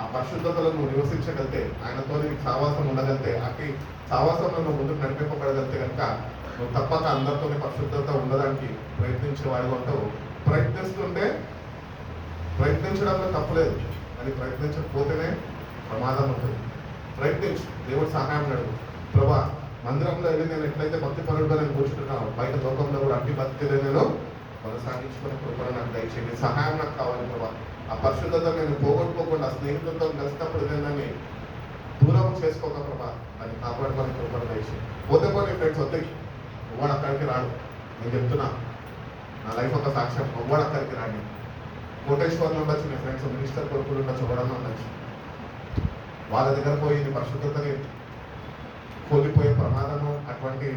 ఆ పరిశుద్ధతలో నువ్వు నివసించగలితే, ఆయనతో నీకు సావాసం ఉండగలితే, అట్టి సావాసంలో నువ్వు ముందుకు నడిపింపబడగలితే కనుక నువ్వు తప్పక అందరితో పరిశుద్ధత ఉండడానికి ప్రయత్నించేవాడుగా ఉంటావు. ప్రయత్నించడంలో తప్పులేదు, అది ప్రయత్నించకపోతేనే ప్రమాదం ఉంటుంది. ప్రయత్నించు, దేవుడు సహాయం అడుగు. ప్రభా, మందిరంలో వెళ్ళి నేను ఎట్లయితే భక్తి పరుడుగా నేను కూర్చుంటున్నాను, బయట లోకంలో కూడా అట్టి భక్తిలో నేను కొనసాగించుకునే కృపణ నాకు దయచేయండి. సహాయం నాకు కావాలి ప్రభా. ఆ పరిశుద్ధత నేను పోగొట్టుకోకుండా స్నేహితులతో కలిసినప్పుడు నేను దూరం చేసుకోక ప్రభా, అది కాపాడుకొని కృపణ దయచేయండి. పోతే పోనీ ఫ్రెండ్స్ వద్దాయి, వాడు అక్కడికి రాడు. నేను చెప్తున్నా, నా లైఫ్ ఒక సాక్ష్యం. వాడు అక్కడికి రాండి. కోటేశ్వర్లో ఉండొచ్చు, మీ ఫ్రెండ్స్ మినిస్టర్ కొడుకులు ఉండొచ్చు, చూడడం ఉండొచ్చు. వాళ్ళ దగ్గర పోయి నీ పరిశుద్ధతని కోల్పోయే ప్రమాదము అటువంటి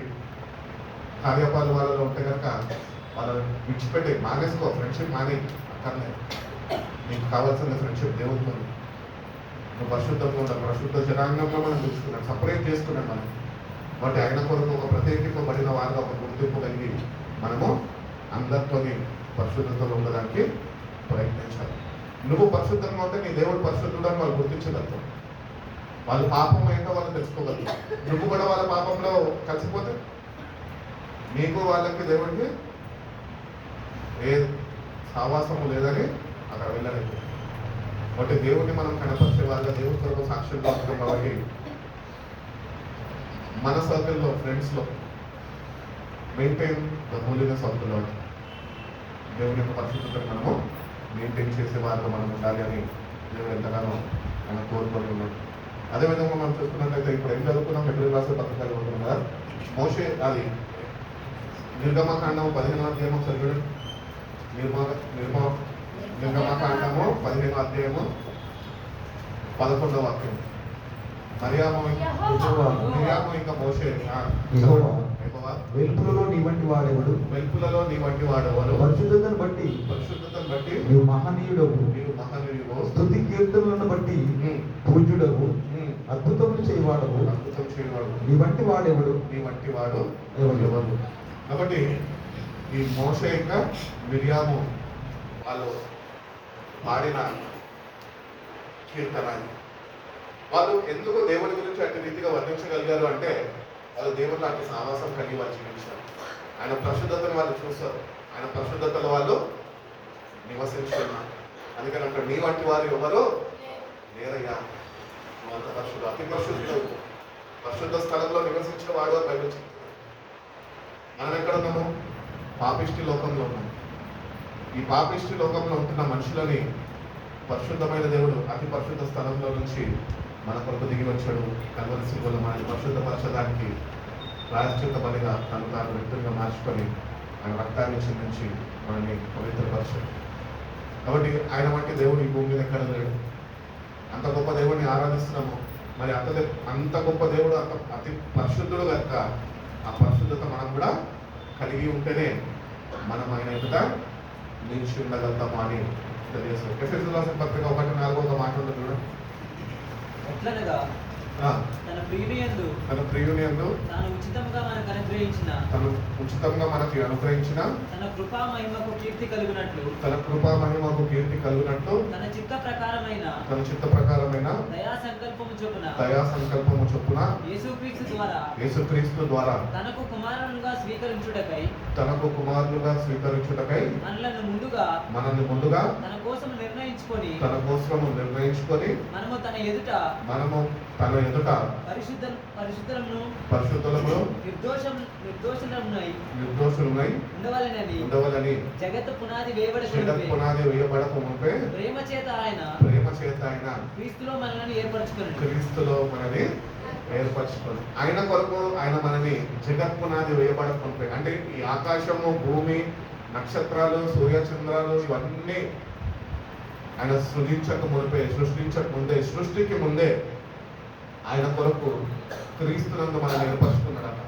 కార్యపాలు వాళ్ళలో ఉంటే కనుక వాళ్ళని విడిచిపెట్టి మానేసుకో. ఫ్రెండ్షిప్ మానే అక్కడనే. నీకు కావాల్సిన ఫ్రెండ్షిప్ దేవుడితో. నువ్వు పరిశుద్ధంగా ఉండాలి. పరిశుద్ధ జనాంగంలో మనం చూసుకున్నాం, సపరేట్ చేసుకున్నాం మనం. బట్ ఆయన కొరకు ఒక ప్రత్యేకింపబడిన వారిగా ఒక గుర్తింపు కలిగి మనము అందరితో పరిశుద్ధతలో ఉండడానికి ప్రయత్నించాలి. నువ్వు పరిశుద్ధంగా ఉంటే నీ దేవుడు పరిశుద్ధుడు అని వాళ్ళు గుర్తించగలుగుతారు. వాళ్ళ పాపం ఏంటో వాళ్ళు తెలుసుకోగలుగుతారు. నువ్వు కూడా వాళ్ళ పాపంలో కలిసిపోతే నీకు వాళ్ళకి దేవుడికి ఏ సావాసము లేదని అక్కడ వెళ్ళలేదు. కాబట్టి దేవుడిని మనం కనపరిచే వాళ్ళ దేవుడి కొరకు సాక్ష్యంగా ఉంటాం. కాబట్టి మన సర్కిల్లో, ఫ్రెండ్స్లో maintain the holiness of the lord. దేవుని యొక్క పరిశుద్ధతను మనము మెయింటైన్ చేసే వారిలో మనం ఉండాలి అని దేవుడు ఎంతగానో ఆయన కోరుకొని ఉన్నాడు. అదేవిధంగా మనం చూసుకున్నట్లయితే ఇప్పుడు ఏం చదువుకున్నాం, ఎబ్రిల్ రాసే పత్రికలు ఉంటున్నాం కదా. మోషే అది నిర్గమకాండము 15వ అధ్యాయము చదివాడు. నిర్గమకాండము 15వ అధ్యాయము 11వ వాక్యం. మరియాము ఇంకా మోషే యెహోవా యెహోవా, వెలుపులలో నీ వంటి వాడెవడు, వెలుపులలో నీ వంటి వాడెవడు, పరిశుద్ధతను బట్టి నీవు మహనీయుడవు, స్తుతి కీర్తనలను బట్టి పూజ్యుడవు, అద్భుతములు చేయవాడవు, నీ వంటి వాడెవడు, నీ వంటి వాడు ఎవరు. కాబట్టి ఈ మోషే ఇంకా మిరియాము వాళ్ళు పాడిన కీర్తన. వాళ్ళు ఎందుకు దేవుడి గురించి అట్టి రీతిగా వర్ణించగలిగారు అంటే వాళ్ళు దేవుడు లాంటి సావాసం కలిగి వాళ్ళు జీవించారు. ఆయన పరిశుద్ధతను వాళ్ళు చూస్తారు, ఆయన పరిశుద్ధతలో వాళ్ళు నివసించున్నారు. అందుకని అంటారు, నీ వంటి వారు ఎవరు లేరయ్యా, నువ్వు అంత పరిశుద్ధ, అతి పరిశుద్ధుడు, పరిశుద్ధ స్థలంలో నివసించిన వాడు అని బైబిల్ చెప్తుంది. మనం ఎక్కడ ఉన్నాము? పాపిష్టి లోకంలో ఉన్నాం. ఈ పాపిష్టి లోకంలో ఉంటున్న మనుషులని పరిశుద్ధమైన దేవుడు అతి పరిశుద్ధ స్థలంలో నుంచి మన కొరకు దిగి వచ్చాడు. కల్వరి శిలువలో మనల్ని పరిశుద్ధపరచడానికి ప్రాయశ్చిత్త బలిగా తను తాను వ్యక్తులుగా మార్చుకొని ఆయన రక్తాన్ని చిందించి మనల్ని పవిత్రపరచాడు. కాబట్టి ఆయన వంటి దేవుడు ఈ భూమి మీద ఎక్కడ లేడు. అంత గొప్ప దేవుడిని ఆరాధిస్తున్నాము. మరి అంత గొప్ప దేవుడు అతి పరిశుద్ధుడు కనుక ఆ పరిశుద్ధత మనం కూడా కలిగి ఉంటేనే మనం ఆయన ఎదుట నిలిచి ఉండగలుగుతాము అని తెలియజేస్తాం. ఎఫెసీయుల రాసిన పత్రిక 1:4 మాట ఉంది చూడండి. ఎట్లనగా తన ప్రియుని యందు తాను ఉచితంగా మనకి అనుగ్రహించిన తన కృపా మహిమకు కీర్తి కలుగునట్లు తన చిత్త ప్రకారమైన దయా సంకల్పము చొప్పున యేసుక్రీస్తు ద్వారా తనకు కుమారులుగా స్వీకరించుటకై మనల్ని ముందుగా తన కోసం నిర్ణయించుకొని మనము తన ఎదుట పరిశుద్ధులమును నిర్దోషులమునై ఉండవలెనని జగత్ పునాది వేయబడక మునుపే ప్రేమ చేత ఆయన క్రీస్తులో మనల్ని ఏర్పరచుకొని ఆయన కొరకు ఆయన మనని జగత్ పునాది వేయబడక మునుపే, అంటే ఈ ఆకాశము, భూమి, నక్షత్రాలు, సూర్యచంద్రాలు ఇవన్నీ ఆయన సృష్టికి ముందే ఆయన కొరకు క్రీస్తునందు మనం ఏర్పరచుకున్నాడట.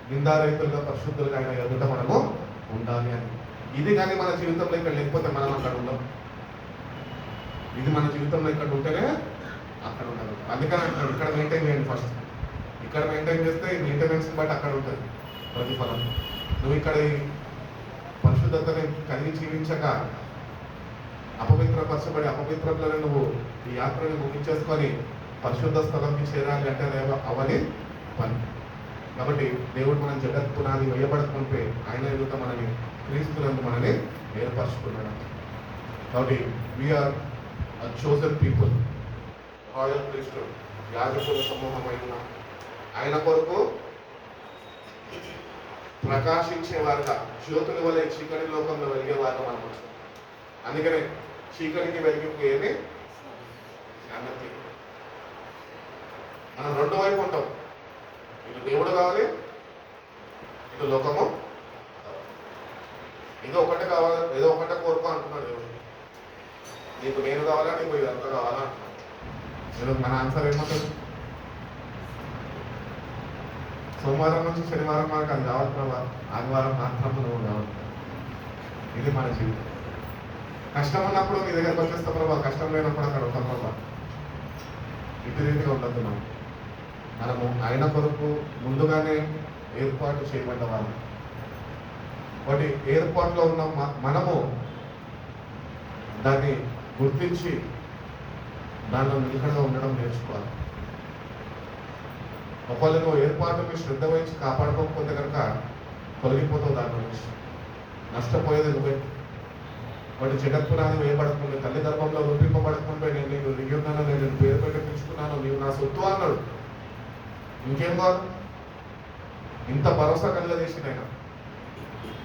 నిందారహితులుగా పరిశుద్ధులుగా ఆయన ఎదుట మనము ఉండాలి అని. ఇది కానీ మన జీవితంలో ఇక్కడ లేకపోతే మనం అక్కడ ఉండం. ఇది మన జీవితంలో ఇక్కడ ఉంటేనే అక్కడ ఉండదు. అందుకని అంటున్నాడు, ఇక్కడ మెయింటైన్ చేయండి. ఫస్ట్ ఇక్కడ మెయింటైన్ చేస్తే ఈ మెయింటెనెన్స్ బట్టి అక్కడ ఉంటుంది ప్రతిఫలం. నువ్వు ఇక్కడ ఈ పరిశుద్ధతని కలిగి జీవించక అపవిత్రపరచబడి అపవిత్రతలను నువ్వు ఈ యాత్రని ముగించేసుకొని పరిశుద్ధ స్థలంకి చేరాలి అంటే అవని పని. కాబట్టి దేవుడు మనం జగత్ పునాది వేయబడుతుంటే ఆయన ఎదుట మనని క్రీస్తునందు మనని ఏర్పరచుకున్నాడు. కాబట్టి we are chosen people, royal priesthood, యాజకుల సమూహమైన ఆయన కొరకు ప్రకాశించేవారుగా, జ్యోతుల వల్ల చీకటి లోకంలో వెలిగేవారుగా మనం వచ్చాం. అందుకనే చీకటికి వెలిగిపోయేది శాంతి. మనం రెండో వైపు ఉంటాం. ఇటు దేవుడు కావాలి, ఇటు లోకము. ఏదో ఒకటే కోరుకో అంటున్నాడు దేవుడు. నీకు నేను కావాలా, నీకు ఇదంతా కావాలా అంటున్నాడు. మన ఆన్సర్ ఏమంటుంది? సోమవారం నుంచి శనివారం మనకు అది కావాలి, ఆదివారం మాత్రం నువ్వు కావాలి. ఇది మన జీవితం. కష్టం ఉన్నప్పుడు నీ దగ్గరకు వచ్చేస్తాం ప్రభావ, కష్టం లేనప్పుడు అక్కడ ఉంటాం ప్రభావ. ఇటు రీతిగా ఉండద్దు. మనము ఆయన కొరకు ముందుగానే ఏర్పాటు చేయబడ్డ వాళ్ళు. వాటి ఏర్పాటులో ఉన్న మనము దాన్ని గుర్తించి దానిలో నిలకడగా ఉండడం నేర్చుకోవాలి. ఒకవేళ నువ్వు ఏర్పాటుని శ్రద్ధ వహించి కాపాడుకోకపోతే కనుక తొలగిపోతావు. దాని నుంచి నష్టపోయేది నువ్వే. వాడు జగత్పురాన్ని వేయబడకుండా తల్లి గర్భంలో రూపింపబడకుండా నేను నీకు రియున్నాను, నేను పేరు పెట్టి పిలుచుకున్నాను, నీవు నా సొత్తు అన్నాడు. ఇంకేం కాదు? ఇంత భరోసా కలగజేసిన ఆయన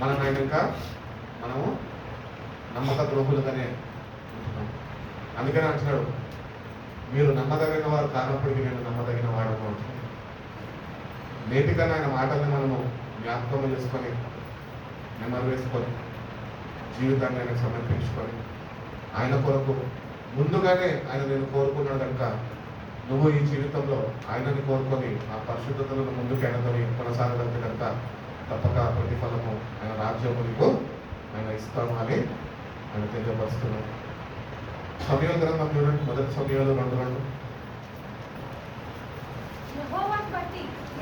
మనం ఆయన ఇంకా మనము నమ్మక ద్రోహులుగానే ఉంటున్నాం. అందుకనే అంటున్నాడు, మీరు నమ్మదగిన వారు కానప్పటికీ నేను నమ్మదగిన వాడను అంటున్నాడు. నేటికన్నా ఆయన మాటల్ని మనము జ్ఞాపకం చేసుకొని నెమ్మది వేసుకొని జీవితాన్ని ఆయనకు సమర్పించుకొని ఆయన కొరకు ముందుగానే ఆయన నేను కోరుకున్నాడు కనుక నువ్వు ఈ జీవితంలో ఆయనని కోరుకొని ఆ పరిశుద్ధతలను ముందుకు ఆయనతో కొనసాగలిగితే కనుక తప్పక ప్రతిఫలము ఆయన రాజ్యము నీకు ఆయన ఇస్తాము అని ఆయన తెలియపరుస్తున్నాడు. సమయం గ్రంథం చూడండి, మొదటి సమయాలు 2:2.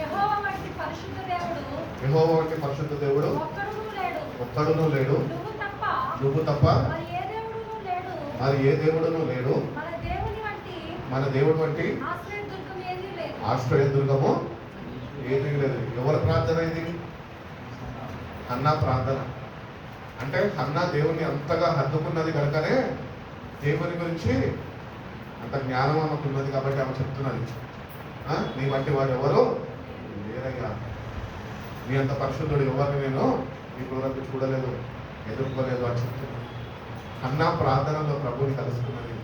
యెహోవా వంటి పరిశుద్ధ దేవుడు యెహోవా వంటి పరిశుద్ధ దేవుడు ఒక్కడునూ లేడు, నువ్వు తప్ప మరి ఏ దేవుడునూ లేడు. మన దేవుడు వంటి ఆశ్రయదుర్గము ఏదీ లేదు. ఎవరి ప్రార్థన ఇది? హన్నా ప్రార్థన. అంటే హన్నా దేవుని అంతగా హద్దుకున్నది కనుకనే దేవుని గురించి అంత జ్ఞానం ఆమెకు ఉన్నది కాబట్టి ఆమె చెప్తున్నది, నీ వంటి వాడు ఎవరు లేరయ్యా, నీ అంత పరిశుద్ధుడు ఎవరిని నేను ఇప్పుడు చూడలేదు, ఎదుర్కోలేదు అని చెప్తున్నాను. హన్నా ప్రార్థనలో ప్రభుని కలుసుకున్నది.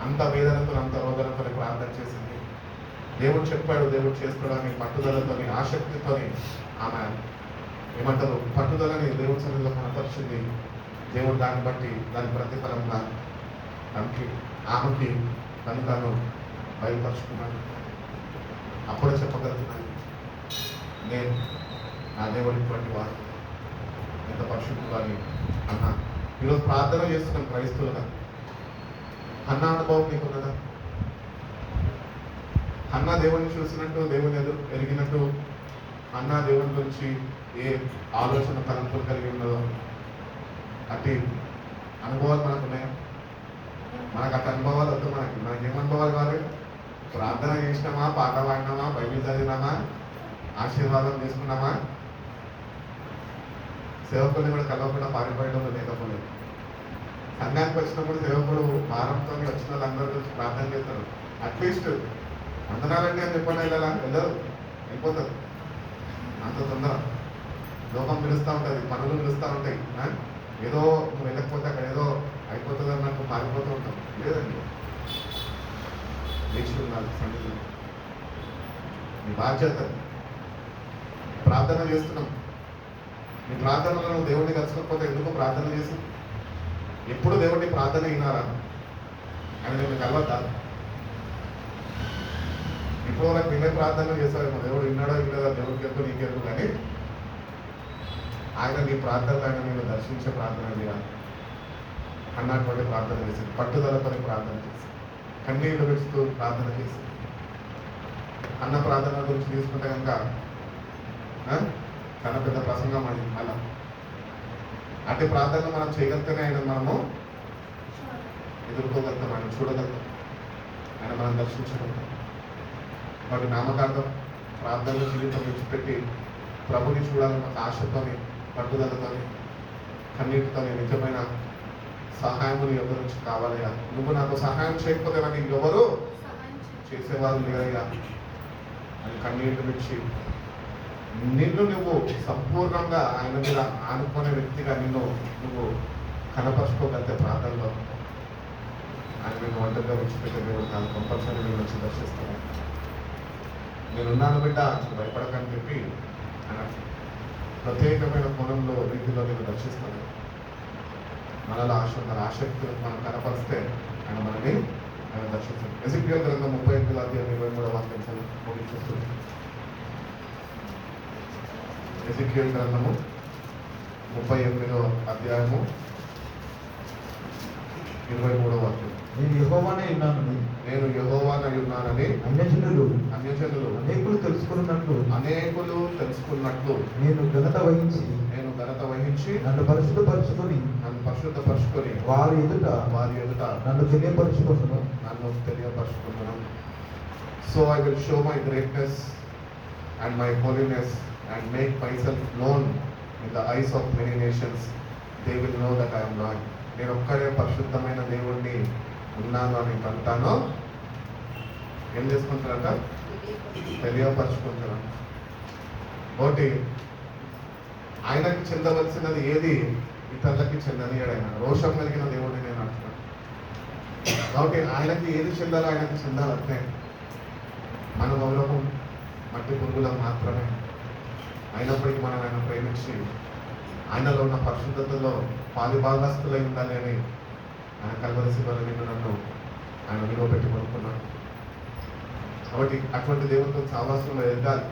అంత వేదనతో అంత రోదనతో ప్రార్థన చేసింది. దేవుడు చెప్పాడు, దేవుడు చేస్తాడని పట్టుదలతోని ఆసక్తితోని ఆమె ఏమంటారు పట్టుదలని దేవుడి సన్నిధిలో కనపరిచింది. దేవుడు దాన్ని బట్టి దాని ప్రతిఫలంగా ఆమెకి తను తాను బయలుపరుచుకున్నాడు. అప్పుడే చెప్పగలుగుతున్నాను, నేను నా దేవుడు ఇటువంటి వారు ఎంత పరిశుద్ధులు అని అన్నా. ఈరోజు ప్రార్థన చేస్తున్నాం క్రైస్తవులుగా. అన్న అనుభవం నీకున్నదా? అన్న దేవుడిని చూసినట్టు, దేవుని ఎరిగినట్టు, అన్న దేవుని గురించి ఏ ఆలోచన తలంపులు కలిగి ఉన్నదో అట్టి అనుభవాలు మనకు ఉన్నాయా? మనకు అట్టి అనుభవాలు వద్దు. మనకేం అనుభవాలు కావాలి? ప్రార్థన చేసినామా, పాట పాడినామా, బైబిల్ చదివినామా, ఆశీర్వాదం తీసుకున్నామా, సేవకుల్ని కూడా కలవకుండా పారిపోయడంలో లేకపోలేదు. సంఘానికి వచ్చినప్పుడు సేవకుడు భారంతో వచ్చిన వాళ్ళందరూ గురించి ప్రార్థన చేస్తారు. అట్లీస్ట్ వందనాలంటే అని చెప్పండి, వెళ్ళరు, వెళ్ళిపోతారు. అంత తొందర లోకం పిలుస్తూ ఉంటుంది, పనులు పిలుస్తూ ఉంటాయి. ఏదో నువ్వు వెళ్ళకపోతే అక్కడ ఏదో అయిపోతుంది అన్నట్టు పారిపోతూ ఉంటాం. లేదండి, లేచి ఉండాలి సన్నిధిలో. నీ బాధ్యత. ప్రార్థన చేస్తున్నాం, నీ ప్రార్థనలో నువ్వు దేవుడిని కలుసుకోకపోతే ఎందుకు ప్రార్థన చేసి? ఎప్పుడు దేవుడిని ప్రార్థన అయినారా? ఆయన నేను కలవద్దా? ఇప్పుడు నాకు నిన్నే ప్రార్థన చేశారేమో, దేవుడు విన్నాడో వినలేదా దేవుడికి ఎరుకు నీకెరుకు, కానీ ఆయన నీ ప్రార్థన ఆయన నేను దర్శించే ప్రార్థన చేయాలి అన్నటువంటి ప్రార్థన చేసింది. పట్టుదలతో ప్రార్థన చేసి, కన్నీళ్లు పెడుతూ ప్రార్థన చేసి. అన్న ప్రార్థన గురించి తీసుకుంటే కనుక చాలా పెద్ద ప్రసంగం అది. అలా అట్టి ప్రార్థన మనం చేయగలిగితేనే ఆయన మనము ఎదుర్కోగలుగుతాం, ఆయన చూడగలుగుతాం, ఆయన మనం దర్శించగలుగుతాం. వాటి నామకార్థం ప్రార్థనలో జీవితం విడిచిపెట్టి ప్రభుని చూడాలన్న ఆశతోని, పట్టుదలతోని, కన్నీటితోని నిజమైన సహాయములు ఎవరి నుంచి కావాలయ్యా. నువ్వు నాకు సహాయం చేయకపోతే నాకు ఇంకెవరు చేసేవారు లేరయ్యా అని కన్నీటి నుంచి నిన్ను నువ్వు సంపూర్ణంగా ఆయన మీద ఆనుకునే వ్యక్తిగా నువ్వు కనపరుచుకోగలిగితే ప్రార్థనలో ఆయన నేను ఒంటరిగా విడిచిపెట్టే దేవుడు కాదు, కంపల్సరీ నేను వచ్చి దర్శిస్తాను. నేనున్నాను బిడ్డ, భయపడకని చెప్పి ఆయన ప్రత్యేకమైన కోణంలో రీతిలో నేను దర్శిస్తాను. మనలో ఆశ ఉన్న ఆసక్తి మనం కనపరిస్తే ఆయన మనని ఆయన దర్శిస్తాడు. ఎజికియేలు గ్రంథం 38:23 ముగించేస్తుంది. ఎజికియేలు గ్రంథము 38 23 నేను యెహోవానే ఉన్నానని అన్యజనులు అనేకులు తెలుసుకున్నట్లు నేను ఘనత వహించి నన్ను పరిశుద్ధపరచుకొని వారి ఎదుట నన్ను తెలియపరచుకున్నాను. So I will show my greatness and my holiness and make myself known in the eyes of many nations. They will know that I am God. నేను ఒక్కడే పరిశుద్ధమైన దేవుణ్ణి ఉన్నాను అని తాను ఏం చేసుకుంటారంట? తెలియపరుచుకుంటారంట. ఒకటి, ఆయనకి చెందవలసినది ఏది ఇతరులకి చెందనియడు. ఆయన రోషం కలిగిన దేవుడిని నేను అంటున్నాను. కాబట్టి ఆయనకి ఏది చెందాలో ఆయనకి చెందాలంటే మన గౌరవం మట్టి పురుగులకు మాత్రమే. అయినప్పటికీ మనం ఆయన ప్రేమించి ఆయనలో ఉన్న పరిశుద్ధతలో పాలుభాగస్తులై ఉండాలి అని ఆయన కల్వరి శివల నిన్ను నన్ను ఆయన విలువ పెట్టి కొనుక్కున్నాడు. కాబట్టి అటువంటి దేవుడితో సావాసంలో ఎదగాలి.